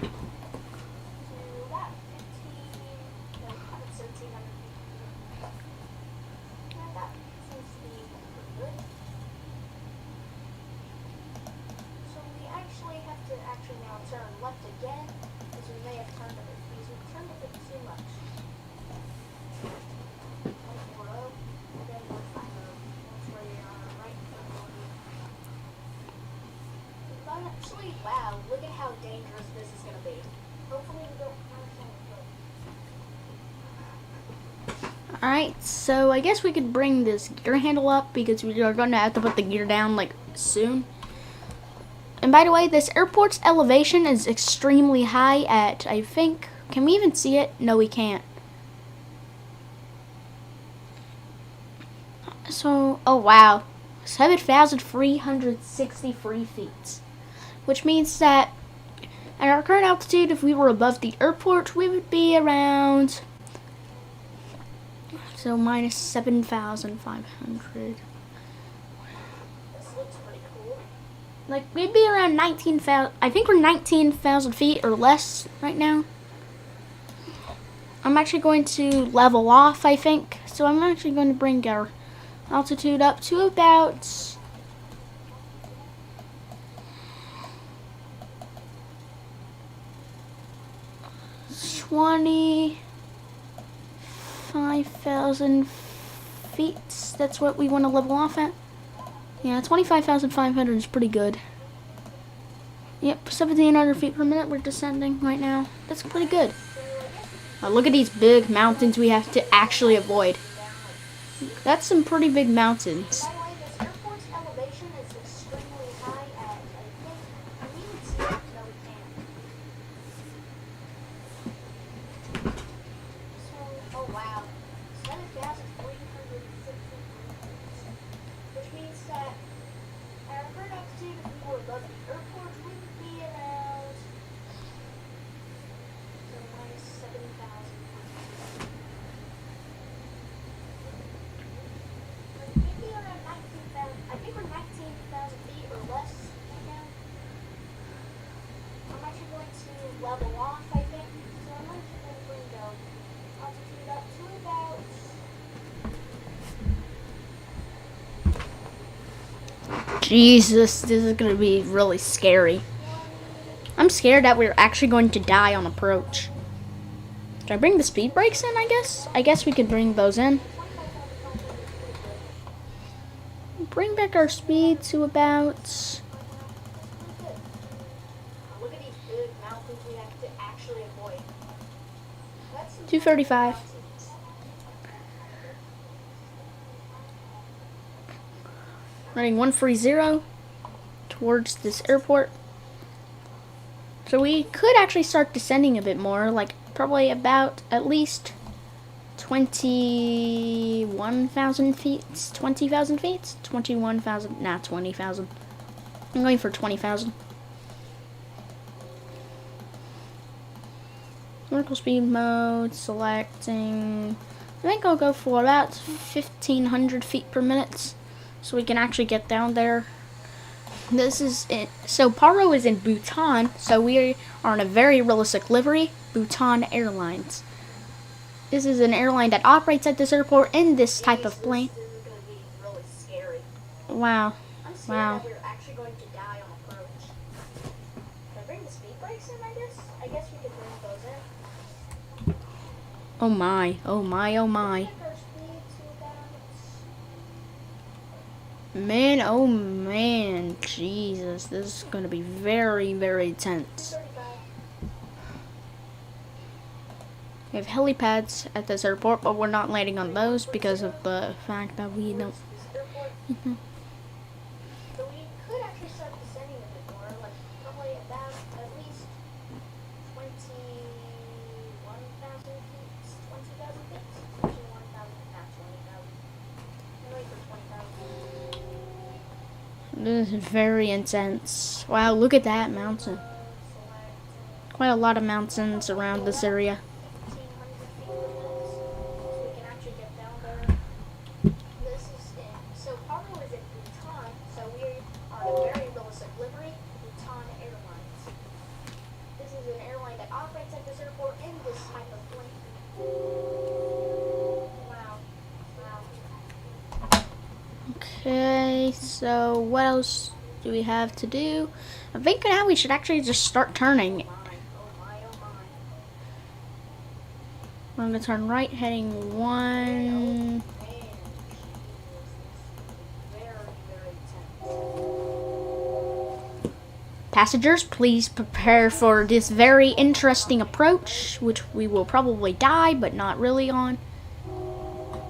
Speaker 4: about 15, no, about 1,700 feet. Yeah, that seems to be pretty good. So we actually have to now turn left again because we may have turned a bit, because we turned a bit too much. 140, and then 150. That's where we are right in front of you. But actually, wow, look at how dangerous this is going to be. Hopefully we don't crash on the road.
Speaker 1: Alright, so I guess we could bring this gear handle up because we are going to have to put the gear down like soon. And by the way, this airport's elevation is extremely high at, I think, can we even see it? No, we can't. So, oh wow, 7,363 feet. Which means that at our current altitude, if we were above the airport, we would be around, so minus 7,500.
Speaker 4: This looks pretty cool.
Speaker 1: Like, we'd be around 19,000, I think we're 19,000 feet or less right now. I'm actually going to level off, I think. So I'm actually going to bring our altitude up to about 25,000 feet. That's what we want to level off at. Yeah, 25,500 is pretty good. Yep, 1,700 feet per minute we're descending right now. That's pretty good. Look at these big mountains we have to actually avoid. That's some pretty big mountains.
Speaker 4: By the way, this airport's elevation is extremely high at, I think, can we even see it? No, we can't. So, oh wow, 7,363 feet. Which means that at our current altitude, if we were above the airport, we would be around
Speaker 1: Jesus, this is gonna be really scary. I'm scared that we're actually going to die on approach. Should I bring the speed brakes in, I guess? I guess we could bring those in. Bring back our speed to about...
Speaker 4: Look at these big mountains we have to actually avoid.
Speaker 1: 235. Running 130 towards this airport. So we could actually start descending a bit more, like probably about at least 21,000 feet, 20,000 feet, 21,000, nah, 20,000. I'm going for 20,000. Vertical speed mode, selecting, I think I'll go for about 1,500 feet per minute, so we can actually get down there. This is it. So Paro is in Bhutan, so we are in a very realistic livery, Bhutan Airlines. This is an airline that operates at this airport in this type of plane.
Speaker 4: This is going to be really scary.
Speaker 1: Wow.
Speaker 4: I'm scared
Speaker 1: Wow.
Speaker 4: that we're actually going to die on approach. Can I bring the speed brakes in, I guess? I guess we could bring those in.
Speaker 1: Oh my, oh my, oh my.
Speaker 4: Check our speed to about...
Speaker 1: Man, oh man, Jesus, this is going to be very, very tense.
Speaker 4: 35.
Speaker 1: We have helipads at this airport, but we're not landing on those because of the fact that we don't...
Speaker 4: This airport.
Speaker 1: Mhm.
Speaker 4: So we could actually start descending a bit more, like probably about at least 21,000 feet, 20,000 feet, 21,000, not 20,000. I'm going for 20,000.
Speaker 1: This is very intense. Wow, look at that mountain.
Speaker 4: Select
Speaker 1: Quite a lot of mountains around this area.
Speaker 4: 1,500 feet per minute, so we can actually get down there. This is in, so Paro is in Bhutan, so we are a very realistic livery, Bhutan Airlines. This is an airline that operates at this airport in this type of plane. Wow. Wow.
Speaker 1: Okay, so what else do we have to do? I think now we should actually just start turning.
Speaker 4: Oh my, oh my.
Speaker 1: I'm gonna turn right, heading 1.
Speaker 4: Man, very, very tense.
Speaker 1: Passengers, please prepare for this very interesting approach, which we will probably die, but not really on.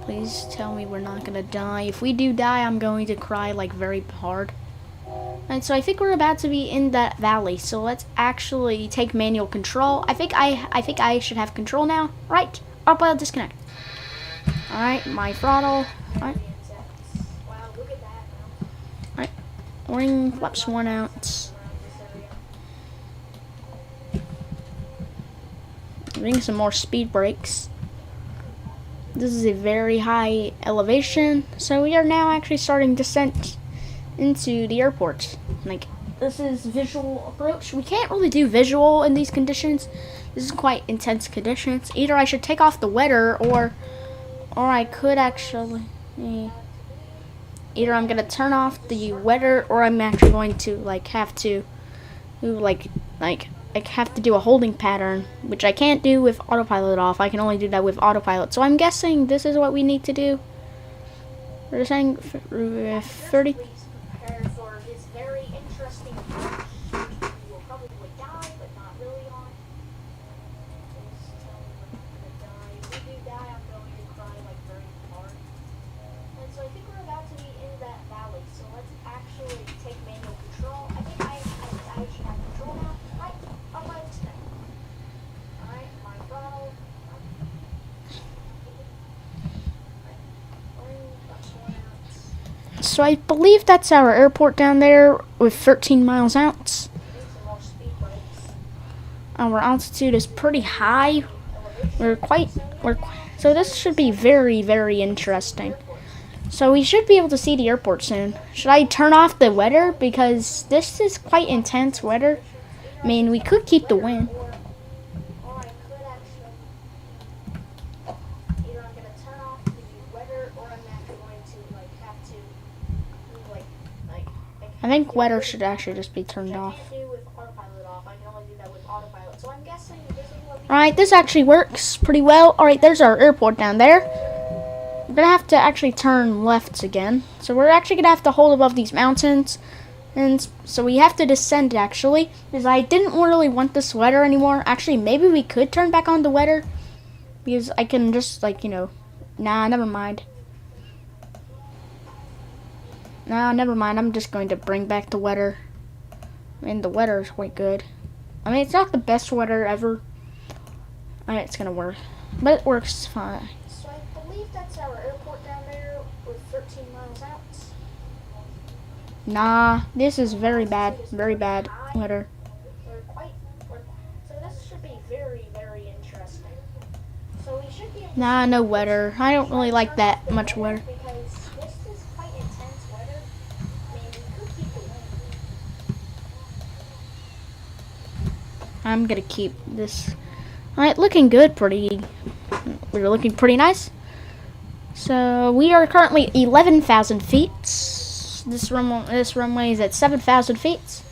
Speaker 1: Please tell me we're not gonna die. If we do die, I'm going to cry like very hard. And so I think we're about to be in that valley. So let's actually take manual control. I think I should have control now. Right. Autopilot disconnect. All right, my throttle. All right.
Speaker 4: Wow, look at that.
Speaker 1: All right. Wing flaps 1 out.
Speaker 4: Around this area.
Speaker 1: Bring some more speed brakes. This is a very high elevation, so we are now actually starting descent into the airport. Like, this is visual approach. We can't really do visual in these conditions. This is quite intense conditions. Either I should take off the weather, or I could actually, either I'm gonna turn off the weather, or I'm actually going to like have to do I have to do a holding pattern, which I can't do with autopilot off. I can only do that with autopilot. So I'm guessing this is what we need to do. We're saying 30.
Speaker 4: Please prepare for this very interesting approach, which we will probably die, but not really on. Please tell me we're not gonna die. If we do die, I'm going to cry like very hard. And so I think we're about to be in that valley. So let's actually take manual control. I think I should have control now. Right, up by the step. Alright, my throttle.
Speaker 1: So I believe that's our airport down there with 13 miles out. Our altitude is pretty high. So this should be very, very interesting. So we should be able to see the airport soon. Should I turn off the weather? Because this is quite intense weather. I mean, we could keep the wind.
Speaker 4: Or I could actually, either I'm gonna turn off the weather, or I'm actually going to like have to, like
Speaker 1: I think weather should actually just be turned
Speaker 4: Which I
Speaker 1: off.
Speaker 4: can't do with autopilot off. I can only do that with autopilot. So I'm guessing this is what we
Speaker 1: Alright, this actually works pretty well. Alright, there's our airport down there. We're gonna have to actually turn left again. So we're actually gonna have to hold above these mountains. And so we have to descend actually. Because I didn't really want this weather anymore. Actually, maybe we could turn back on the weather. Because I can just like, nah, never mind. No, never mind. I'm just going to bring back the weather. I mean, the weather is quite good. I mean, it's not the best weather ever. Alright, it's gonna work. But it works fine.
Speaker 4: So I believe that's our airport down there with 13 miles out.
Speaker 1: Nah, this is very bad weather.
Speaker 4: So this should be very, very interesting. So we should be able to
Speaker 1: Nah, no weather. I don't really like that much weather.
Speaker 4: because this is quite intense weather. I mean, we could keep the wind.
Speaker 1: I'm gonna keep this. Alright, looking good, we're looking pretty nice. So we are currently 11,000 feet. This runway is at 7,000 feet.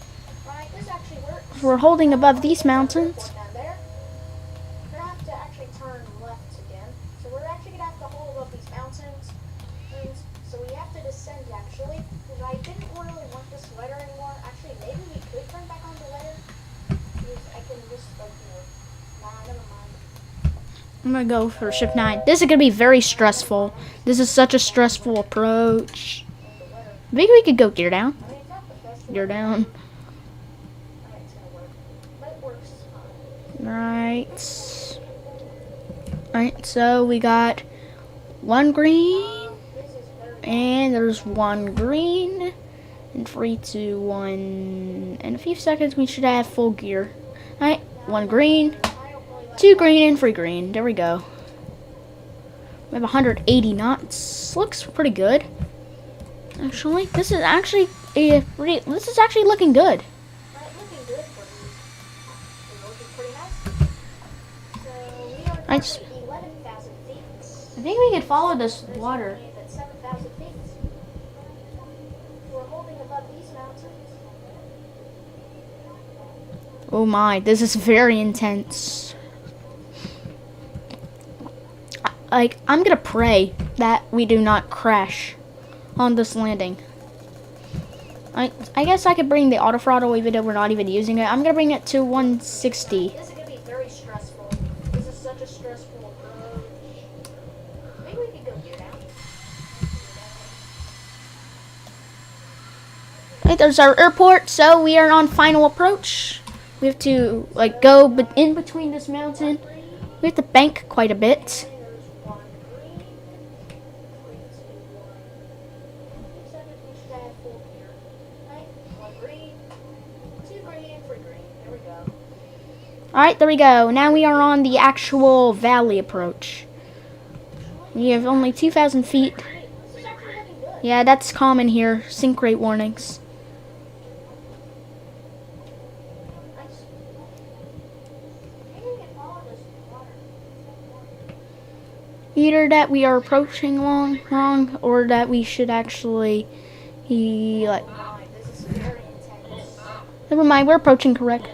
Speaker 4: Right, this actually works.
Speaker 1: We're holding above these mountains.
Speaker 4: Down there. We're gonna have to actually turn left again. So we're actually gonna have to hold above these mountains. And so we have to descend actually. Because I didn't really want this weather anymore. Actually, maybe we could turn back on the weather. Because I can just nah, never mind.
Speaker 1: I'm gonna go for shift 9. This is gonna be very stressful. This is such a stressful approach. Maybe we could go gear down.
Speaker 4: I mean, it's not the best
Speaker 1: Gear down.
Speaker 4: way it's gonna work. But it works fine.
Speaker 1: Right. Alright, so we got one green.
Speaker 4: This is very
Speaker 1: And there's one green. In 3, 2, 1. In a few seconds, we should have full gear. Alright, one green.
Speaker 4: I don't really like
Speaker 1: 2 green and 3 green. There we go. We have 180 knots. Looks pretty good. Actually, this is actually looking good.
Speaker 4: Right, looking good for you. We're looking pretty nice. So we are
Speaker 1: I just-
Speaker 4: currently 11,000 feet.
Speaker 1: I think we could follow this water.
Speaker 4: At 7,000 feet. We're holding above these mountains.
Speaker 1: Oh my, this is very intense. Like, I'm gonna pray that we do not crash on this landing. I guess I could bring the auto throttle even though we're not even using it. I'm gonna bring it to 160.
Speaker 4: This is going to be very stressful. This is such a stressful approach. Maybe we could go gear down.
Speaker 1: Right, there's our airport. So we are on final approach. We have to like go in between this mountain. We have to bank quite a bit.
Speaker 4: There's one green. 3, 2, 1. So we should have full gear. Right? One green. 2 green. 3 green. There we go.
Speaker 1: All right, there we go. Now we are on the actual valley approach. We have only 2,000 feet.
Speaker 4: This is actually looking good.
Speaker 1: Yeah, that's common here. Sink rate warnings.
Speaker 4: Nice. Maybe we can follow this water.
Speaker 1: Either that we are approaching wrong, or that we should actually, like,
Speaker 4: Right, this is very intense.
Speaker 1: never mind, we're approaching correct.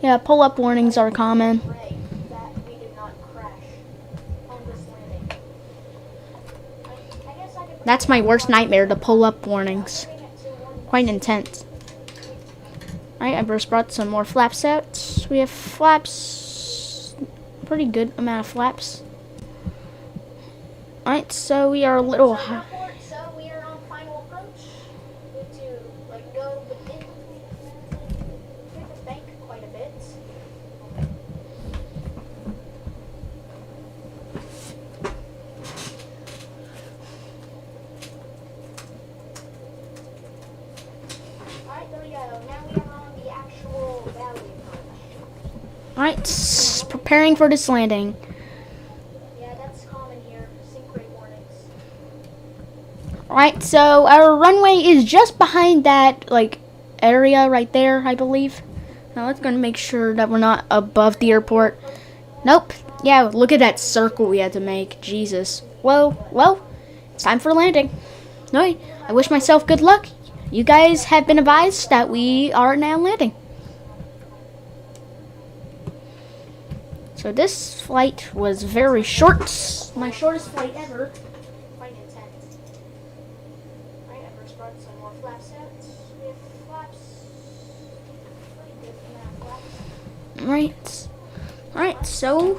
Speaker 1: Yeah, pull-up warnings are common.
Speaker 4: Pray that we do not crash on this landing. I guess I could
Speaker 1: That's my worst nightmare, the pull-up warnings.
Speaker 4: bring it to one.
Speaker 1: Quite intense. Alright, I just brought some more flaps out. We have flaps, pretty good amount of flaps. Alright, so we are a little high.
Speaker 4: Airport, so we are on final approach. We need to like go within. We have to bank quite a bit. Alright, there we go. Now we are on the actual valley approach.
Speaker 1: Alright, preparing for this landing.
Speaker 4: Yeah, that's common here. Sink rate warnings.
Speaker 1: Alright, so our runway is just behind that, like, area right there, I believe. Now let's go make sure that we're not above the airport. Nope. Yeah, look at that circle we had to make. Jesus. Well, it's time for landing. No, I wish myself good luck. you guys have been advised that we are now landing. So this flight was very short. My shortest flight ever.
Speaker 4: Quite intense. Alright, I'm gonna spread some more flaps out. We have flaps. Pretty good amount of flaps.
Speaker 1: Alright, so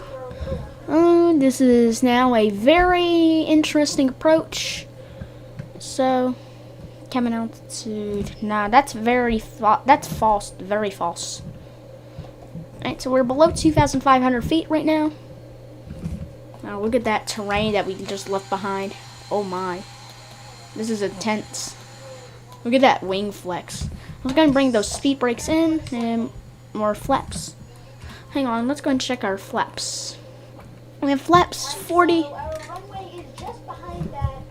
Speaker 1: this is now a very interesting approach. So, cabin altitude. Nah, that's that's false. Very false. Alright, so we're below 2,500 feet right now. Now look at that terrain that we just left behind. Oh my. This is intense. Look at that wing flex. I was gonna bring those speed brakes in and more flaps. Hang on, let's go and check our flaps. We have flaps 40.
Speaker 4: So our runway is just behind that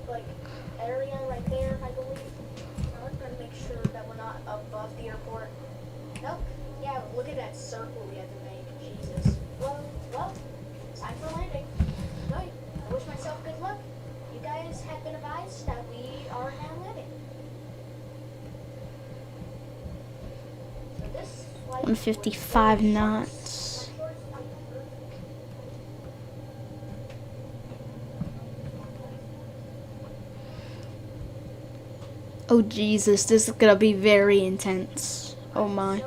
Speaker 4: area right there, I believe. Now let's gotta make sure that we're not above the airport. Nope. Yeah, look at that circle we had to make. Jesus. Well, time for landing. Right. I wish myself good luck. You guys have been advised that we are now landing. So this flight
Speaker 1: 155 knots. Oh Jesus, this is gonna be very intense. Oh my.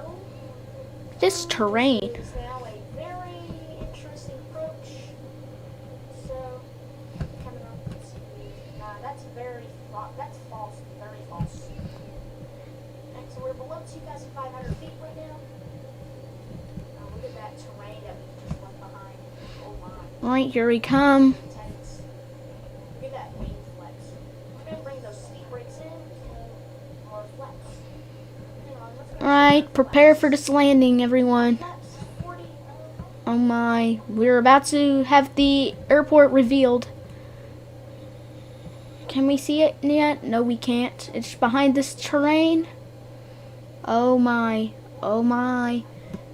Speaker 1: This terrain.
Speaker 4: is now a very interesting approach. So, coming up, let's see. That's that's false, very false. And so we're below 2,500 feet right now. Look at that terrain that we just left behind. Oh my.
Speaker 1: Alright, here we come.
Speaker 4: Intense. Look at that wing flex. We're gonna bring those speed brakes in and more flex. Hang on, let's go.
Speaker 1: Alright, prepare for this landing, everyone.
Speaker 4: Flaps 40.
Speaker 1: Oh my, we're about to have the airport revealed. Can we see it yet? No, we can't. It's behind this terrain. Oh my,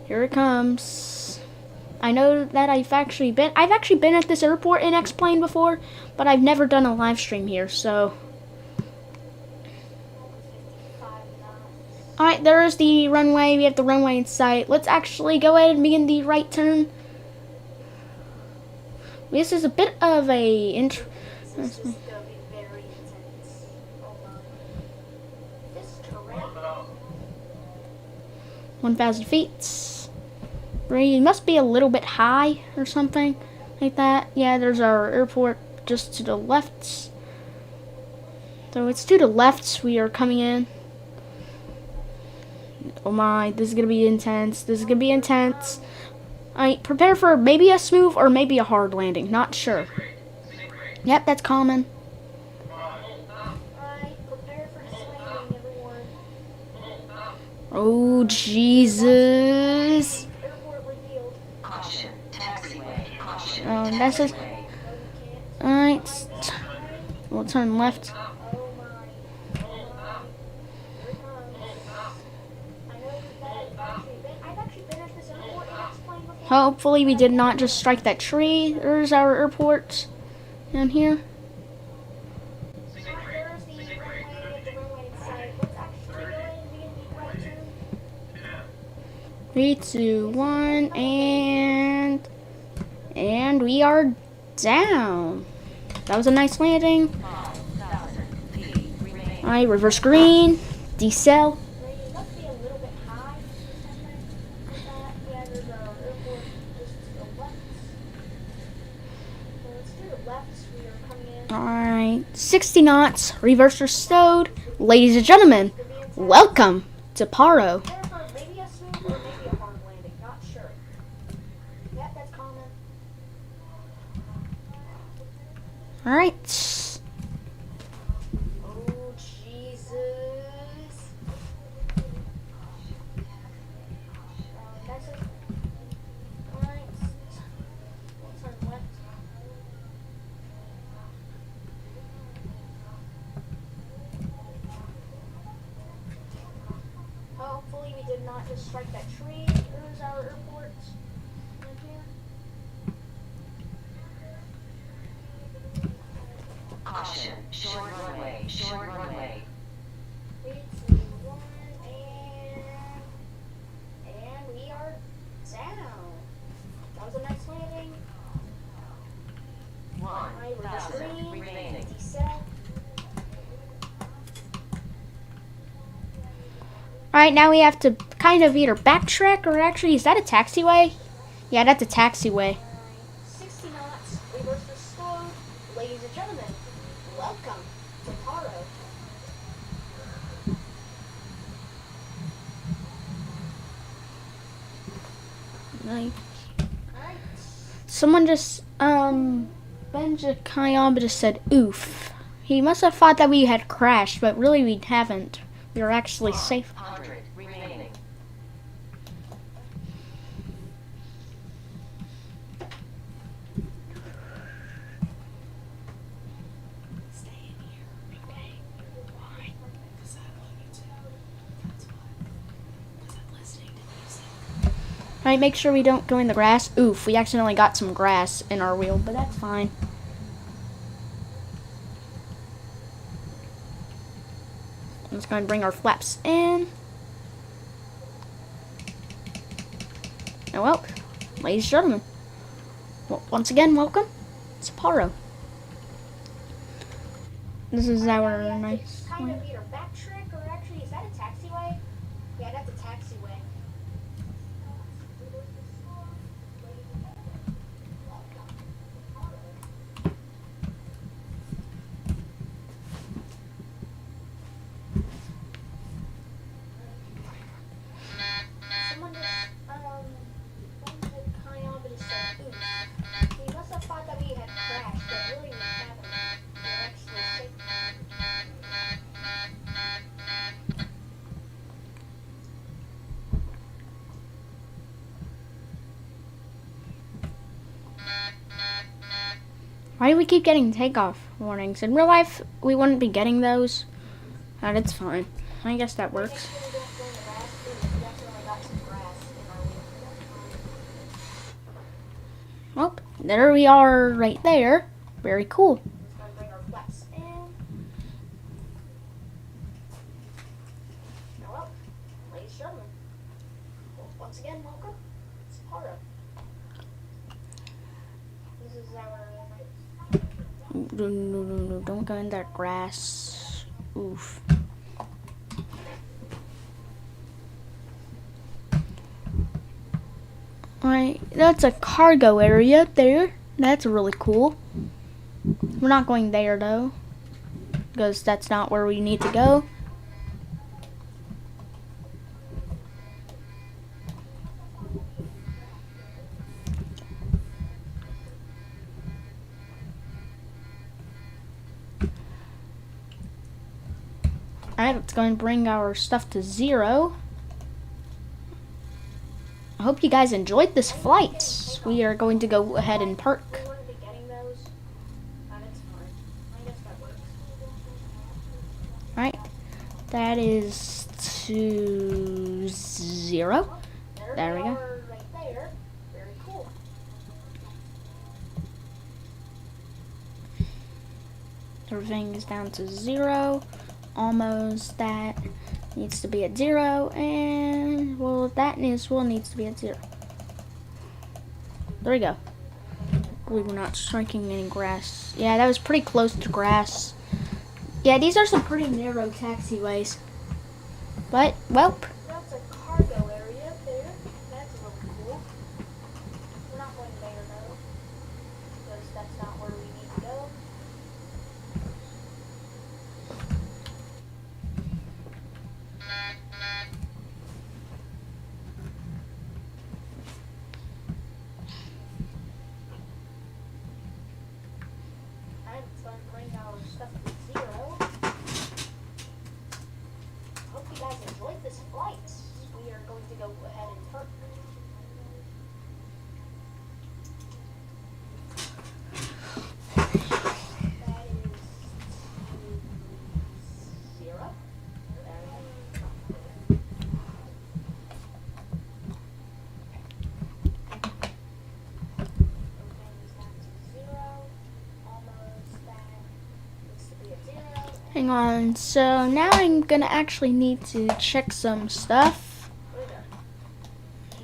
Speaker 1: here it comes. I know that I've actually been at this airport in X-Plane before, but I've never done a live stream here, so. Alright, there's the runway. We have the runway in sight. Let's actually go ahead and begin the right turn. This is a bit of a
Speaker 4: This is gonna be very intense. Oh my. This terrain.
Speaker 1: 1,000 feet. It must be a little bit high or something like that. Yeah, there's our airport just to the left. So it's to the left we are coming in. Oh my, this is gonna be intense. This is gonna be intense. Alright, prepare for maybe a smooth or maybe a hard landing. Not sure. Yep, that's common.
Speaker 4: Alright, prepare for this landing, everyone.
Speaker 1: Oh, Jesus.
Speaker 4: Airport revealed.
Speaker 5: Caution, taxiway, caution.
Speaker 1: Oh, that's just.
Speaker 4: No, you can't.
Speaker 1: Alright. We'll turn left.
Speaker 4: Oh my. Here it comes. I know that I've actually been at this airport and explained before.
Speaker 1: Hopefully we did not just strike that tree. There's our airport down here.
Speaker 4: There's the runway in sight. Let's actually go ahead and begin the right turn.
Speaker 1: 3, 2, 1, and we are down. That was a nice landing. Alright, reverse green, decel.
Speaker 4: It must be a little bit high or something like that. Yeah, there's our airport just to the left. So let's do the left. We are coming in.
Speaker 1: Alright, 60 knots, reverser stowed. Ladies and gentlemen, welcome to Paro.
Speaker 4: There for maybe a smooth or maybe a hard landing. Not sure. Yep, that's common.
Speaker 1: Alright.
Speaker 4: Oh, Jesus. That's it. Alright. We'll turn left. Hopefully we did not just strike that tree. There's our airport. Right here.
Speaker 5: Caution, short runway, short runway.
Speaker 4: 3, 2,
Speaker 1: Alright, now we have to kind of either backtrack or actually, is that a taxiway? Yeah, that's a taxiway.
Speaker 4: 60 knots, reverse the slow. Ladies and gentlemen, welcome to Paro.
Speaker 1: Like,
Speaker 4: Alright.
Speaker 1: someone just, Benja Kayamba just said, oof. He must have thought that we had crashed, but really we haven't. We were actually safe.
Speaker 5: 100 remaining.
Speaker 1: Alright, make sure we don't go in the grass. Oof, we accidentally got some grass in our wheel, but that's fine. Let's go and bring our flaps in. And well, ladies and gentlemen, once again, welcome to Paro. This is our nice
Speaker 4: Kind of either backtrack or actually, is that a taxiway? Yeah, that's a taxiway. Someone just, Kayamba just said, oops. He must have thought that we had crashed, but really we haven't. We're actually safe.
Speaker 1: Why do we keep getting takeoff warnings? In real life, we wouldn't be getting those. But it's fine. I guess that
Speaker 4: Make
Speaker 1: works.
Speaker 4: sure we don't go in the grass, too. We accidentally got some grass in our wheel.
Speaker 1: Well, there we are right there. Very cool.
Speaker 4: Let's go and bring our flaps in. Now up, ladies and gentlemen. Once again, welcome. It's Paro. This is our
Speaker 1: No, don't go in that grass. Oof. Alright, that's a cargo area there. That's really cool. We're not going there though, because that's not where we need to go. Alright, let's go and bring our stuff to 0. I hope you guys enjoyed this flight. We are going to go ahead and park.
Speaker 4: we wouldn't be getting those. That's fine. I guess that works.
Speaker 1: Alright, that is to 0. There we go.
Speaker 4: are right there. Very cool.
Speaker 1: Everything is down to 0. Almost. That needs to be at 0. And, well, that needs to be at 0. There we go. I believe we're not striking any grass. Yeah, that was pretty close to grass. Yeah, these are some pretty narrow taxiways. But, well,
Speaker 4: That's a cargo area there. That's really cool. We're not going there though, because that's not where we need to go. Alright, let's go and bring our stuff to 0. Hope you guys enjoyed this flight. We are going to go ahead and park. That is 0. There we go. Everything's down to 0. Almost that needs to be at 0.
Speaker 1: hang on. So now I'm gonna actually need to check some stuff.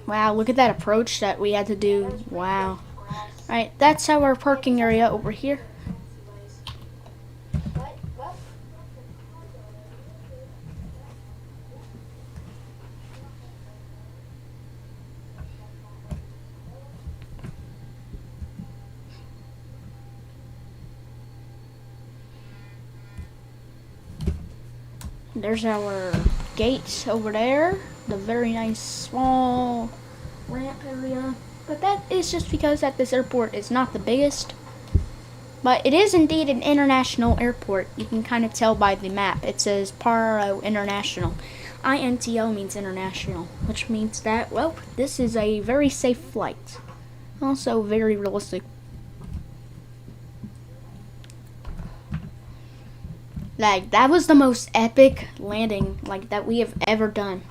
Speaker 1: Wow, look at that approach that we had to do. Wow. Alright, that's our parking area over here.
Speaker 4: But, well,
Speaker 1: there's our gate over there. The very nice small ramp area. But that is just because that this airport is not the biggest. But it is indeed an international airport. You can kind of tell by the map. It says Paro International. INTO means international, which means that, well, this is a very safe flight. Also very realistic. Like, that was the most epic landing, like, that we have ever done.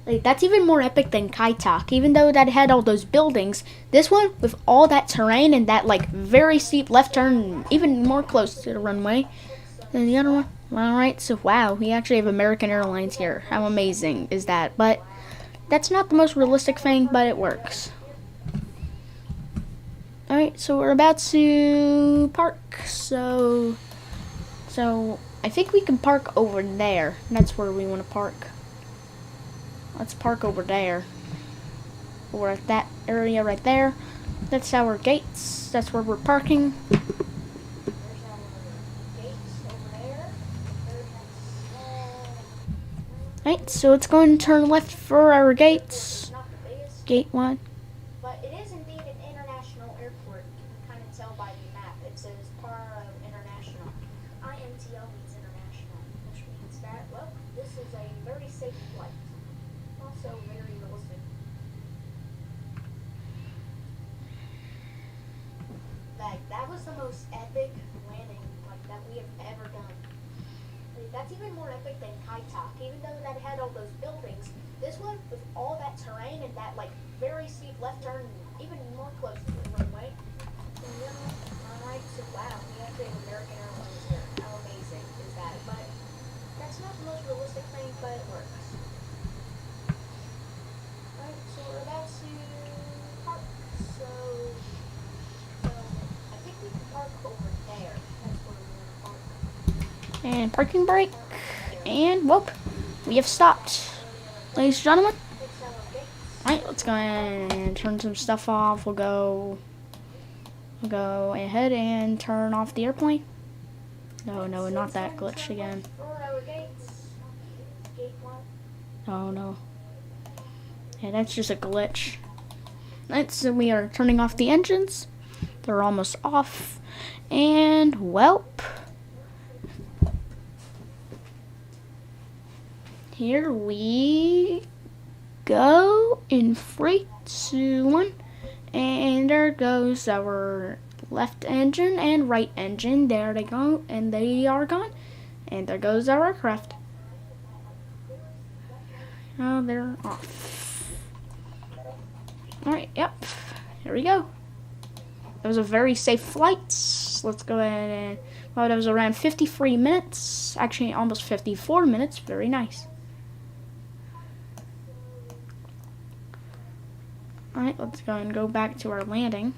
Speaker 1: Like, that's even more epic than Kaitak. Even though that had all those buildings, this one, with all that terrain and that, like, very steep left turn, even more close to the runway than the other one. Alright, so wow, we actually have American Airlines here. How amazing is that? But that's not the most realistic thing, but it works. Alright, so we're about to park. So I think we can park over there. That's where we want to park. Let's park over there. We're at that area right there. That's our gates. That's where we're parking. Alright, so it's going to turn left for our gates. Gate 1.
Speaker 4: But it is indeed an international airport. You can kind of tell by the map. It says Paro International. INTO means international, which means that, well, this is a very safe flight. Also very realistic. Like, that was the most epic landing, like, that we have ever done. Like, that's even more epic than Kaitak, even though that had all those buildings. This one, with all that terrain and that, like, very steep left turn, even more close to the runway. So, alright, so wow, we actually have American Airlines here. How amazing is that? But that's not the most realistic thing, but it works. Alright, so we're about to park. So I think we can park over there. That's where we're going to park.
Speaker 1: And parking brake. And whoop, we have stopped. Ladies and gentlemen. Alright, let's go and turn some stuff off. We'll go ahead and turn off the airplane. No, not that glitch again. Oh no. Yeah, that's just a glitch. Alright, so we are turning off the engines. They're almost off. And, welp. Here we go in 3, 2, 1. And there goes our left engine and right engine. There they go, and they are gone. And there goes our aircraft. Oh, they're off. Alright, yep. Here we go. It was a very safe flight. Let's go ahead and, well, that was around 53 minutes. Actually, almost 54 minutes. Very nice. Alright, let's go and go back to our landing.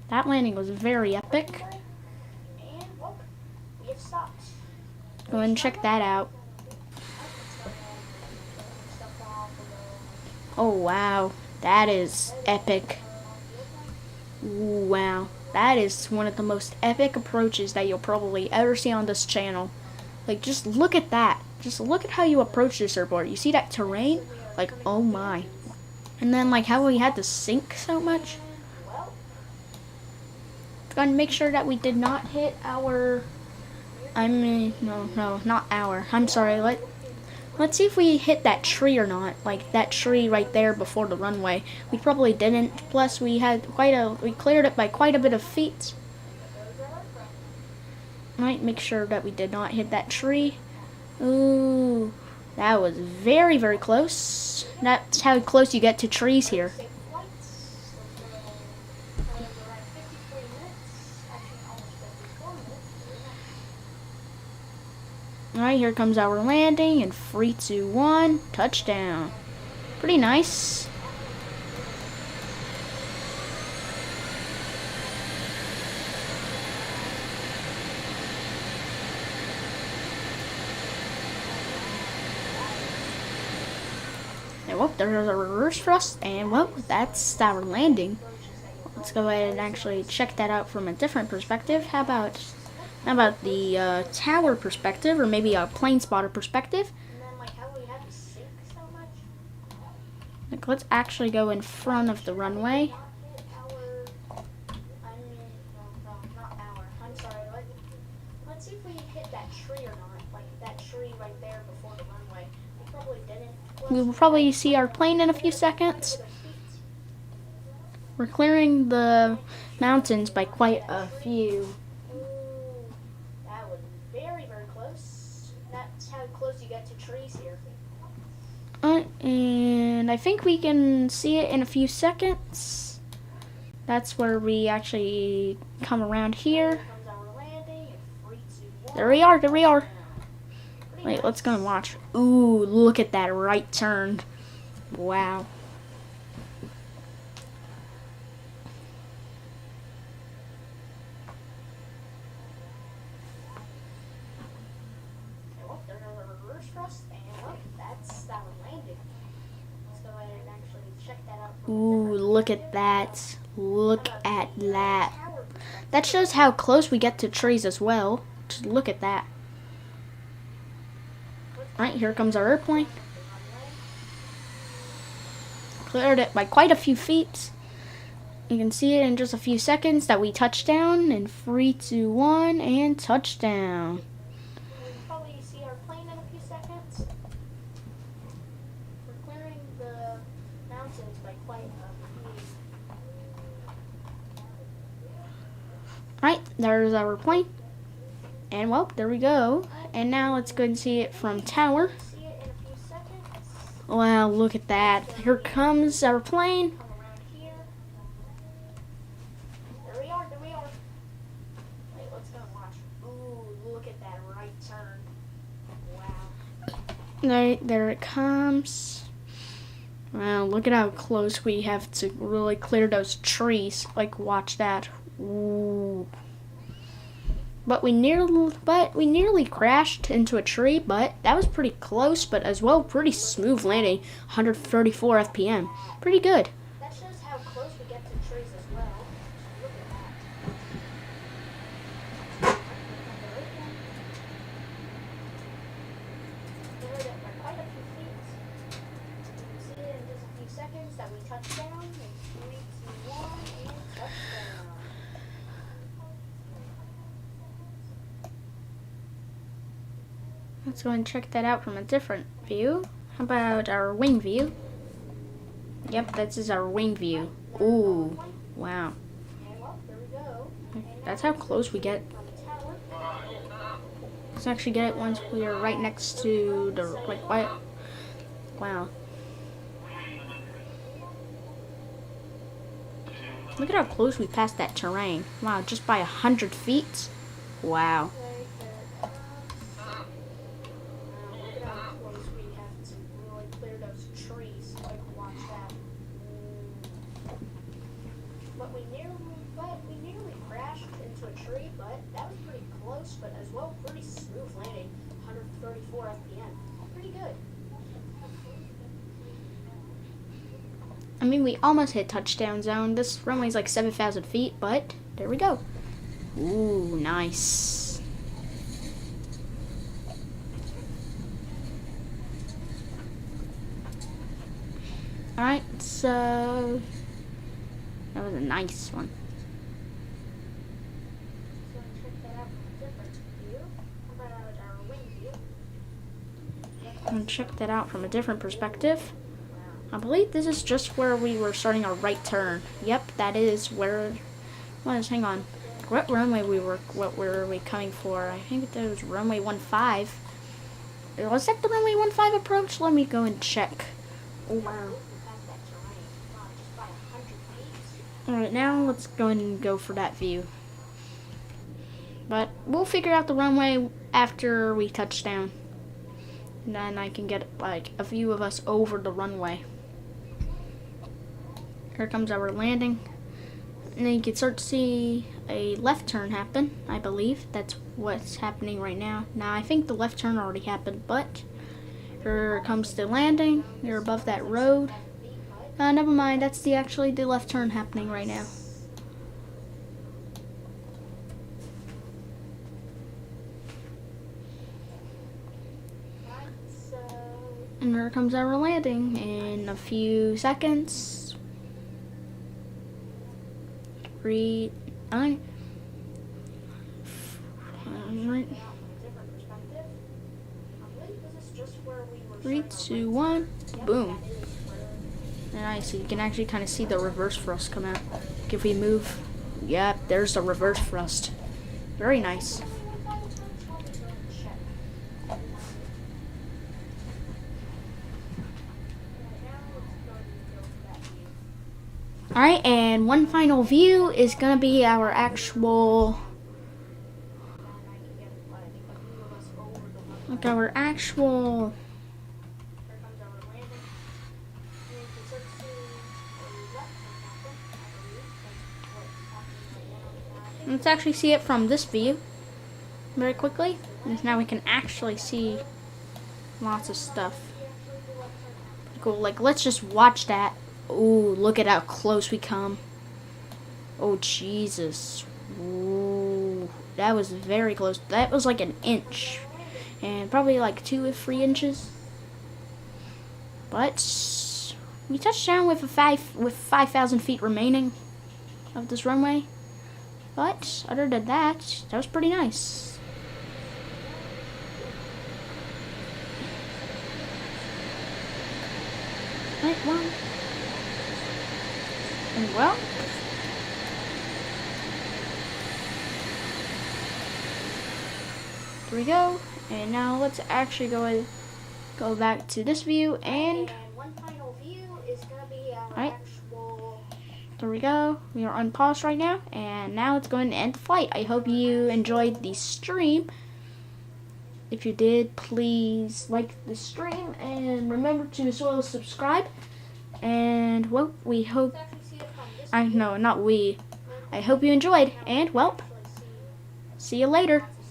Speaker 1: That landing was very epic.
Speaker 4: And, well, we have stopped.
Speaker 1: Go ahead and check that out. Oh, wow. That is epic. Ooh, wow. That is one of the most epic approaches that you'll probably ever see on this channel. Like, just look at that. Just look at how you approach this airport. You see that terrain? Like, oh my. And then, like, how we had to sink so much. Let's go and make sure that we did not hit our... no, not our. I'm sorry. Let's see if we hit that tree or not. Like, that tree right there before the runway. We probably didn't. Plus, we cleared it by quite a bit of feet. Might make sure that we did not hit that tree. Ooh. That was very, very close. That's how close you get to trees here. Alright, here comes our landing in 3, 2, 1, touchdown. Pretty nice. And well, there's a reverse thrust, and well, that's our landing. Let's go ahead and actually check that out from a different perspective. How about How about the tower perspective, or maybe a plane spotter perspective?
Speaker 4: And then, like, how will we have to sink so much?
Speaker 1: Like, let's actually go in front of the runway.
Speaker 4: Not hit our, I mean, no, not our. I'm sorry. Let's see if we hit that tree or not. Like that tree right there before the runway. We probably didn't.
Speaker 1: We will probably see our plane in a few seconds. We're clearing the mountains by quite a few.
Speaker 4: Ooh, that was very, very close. That's how close you get to trees here.
Speaker 1: And I think we can see it in a few seconds. That's where we actually come around here.
Speaker 4: Comes our landing in 3, 2, 1.
Speaker 1: There we are, there we are.
Speaker 4: Pretty
Speaker 1: Wait,
Speaker 4: nice.
Speaker 1: let's go and watch. Ooh, look at that right turn. Wow.
Speaker 4: Oh, there's a reverse thrust, and oh, that's our landing. Let's go ahead and actually check that out. From a
Speaker 1: Ooh,
Speaker 4: different
Speaker 1: look at that. Look at that. That shows how close we get to trees as well. Just look at that. Alright, here comes our airplane. Cleared it by quite a few feet. You can see it in just a few seconds that we touch down in 3, 2, 1, and touchdown.
Speaker 4: We'll probably see our plane in a few seconds. We're clearing the mountains by quite a few.
Speaker 1: Right, there's our plane. And well, there we go. And now let's go and see it from tower.
Speaker 4: See it in a few seconds.
Speaker 1: Wow, look at that. Here comes our plane.
Speaker 4: Come around here. There we are, there we are. Wait, let's go and watch. Ooh, look at that right turn. Wow.
Speaker 1: There it comes. Wow, look at how close we have to really clear those trees. Like, watch that. Ooh. But we nearly crashed into a tree, but that was pretty close, but as well pretty smooth landing. 134 FPM. Pretty good.
Speaker 4: That shows how close we get to trees as well. Look at that. Cleared it by quite a few feet. You can see it in just a few seconds that we touch down in 3, 2, 1, and touchdown.
Speaker 1: Let's go and check that out from a different view. How about our wing view? Yep, this is our wing view. Ooh, wow.
Speaker 4: And well, there we go.
Speaker 1: That's how close we get.
Speaker 4: On the tower.
Speaker 1: Let's actually get it once we are right next to the, like, wow. Look at how close we passed that terrain. Wow, just by 100 feet. Wow.
Speaker 4: Look at how close we have to really clear those trees. Like, watch that. But we nearly crashed into a tree, but that was pretty close, but as well pretty smooth landing. 134 FPM. Pretty good.
Speaker 1: I mean, we almost hit touchdown zone. This runway's like 7,000 feet, but there we go. Ooh, nice. Alright, so that was a nice one.
Speaker 4: So check that out from a different view. How about our wing view?
Speaker 1: I'm gonna check that out from a different perspective. I believe this is just where we were starting our right turn. Yep, that is where. Hang on. What runway what were we coming for? I think that was runway 15. Was that the runway 15 approach? Let me go and check. Oh wow.
Speaker 4: Past that terrain. Wow, just by 100 feet.
Speaker 1: Alright, now let's go and go for that view. But we'll figure out the runway after we touch down. And then I can get like a view of us over the runway. Here comes our landing. And then you can start to see a left turn happen, I believe. That's what's happening right now. Now, I think the left turn already happened, but here comes the landing. You're above that road. Never mind. That's actually the left turn happening right now. And here comes our landing in a few seconds. 3, 9.
Speaker 4: Different perspective. I believe this is just where we were
Speaker 1: 3, 2, 1. Boom. Nice. So you can actually kind of see the reverse thrust come out. Like if we move, yep, there's the reverse thrust. Very nice. Alright, and one final view is going to be our actual, let's actually see it from this view very quickly. And now we can actually see lots of stuff. Cool, like let's just watch that. Ooh, look at how close we come. Oh, Jesus. Ooh, that was very close. That was like an inch. And probably like 2 or 3 inches. But we touched down with 5,000 feet remaining of this runway. But other than that, that was pretty nice. Right, well. And well, there we go. And now let's actually go back to this view and
Speaker 4: one final view is gonna be our
Speaker 1: right.
Speaker 4: actual.
Speaker 1: There we go. We are on pause right now, and now it's going to end the flight. I hope you enjoyed the stream. If you did, please like the stream and remember to as well subscribe. And well, we hope. I hope you enjoyed, and well, see you later.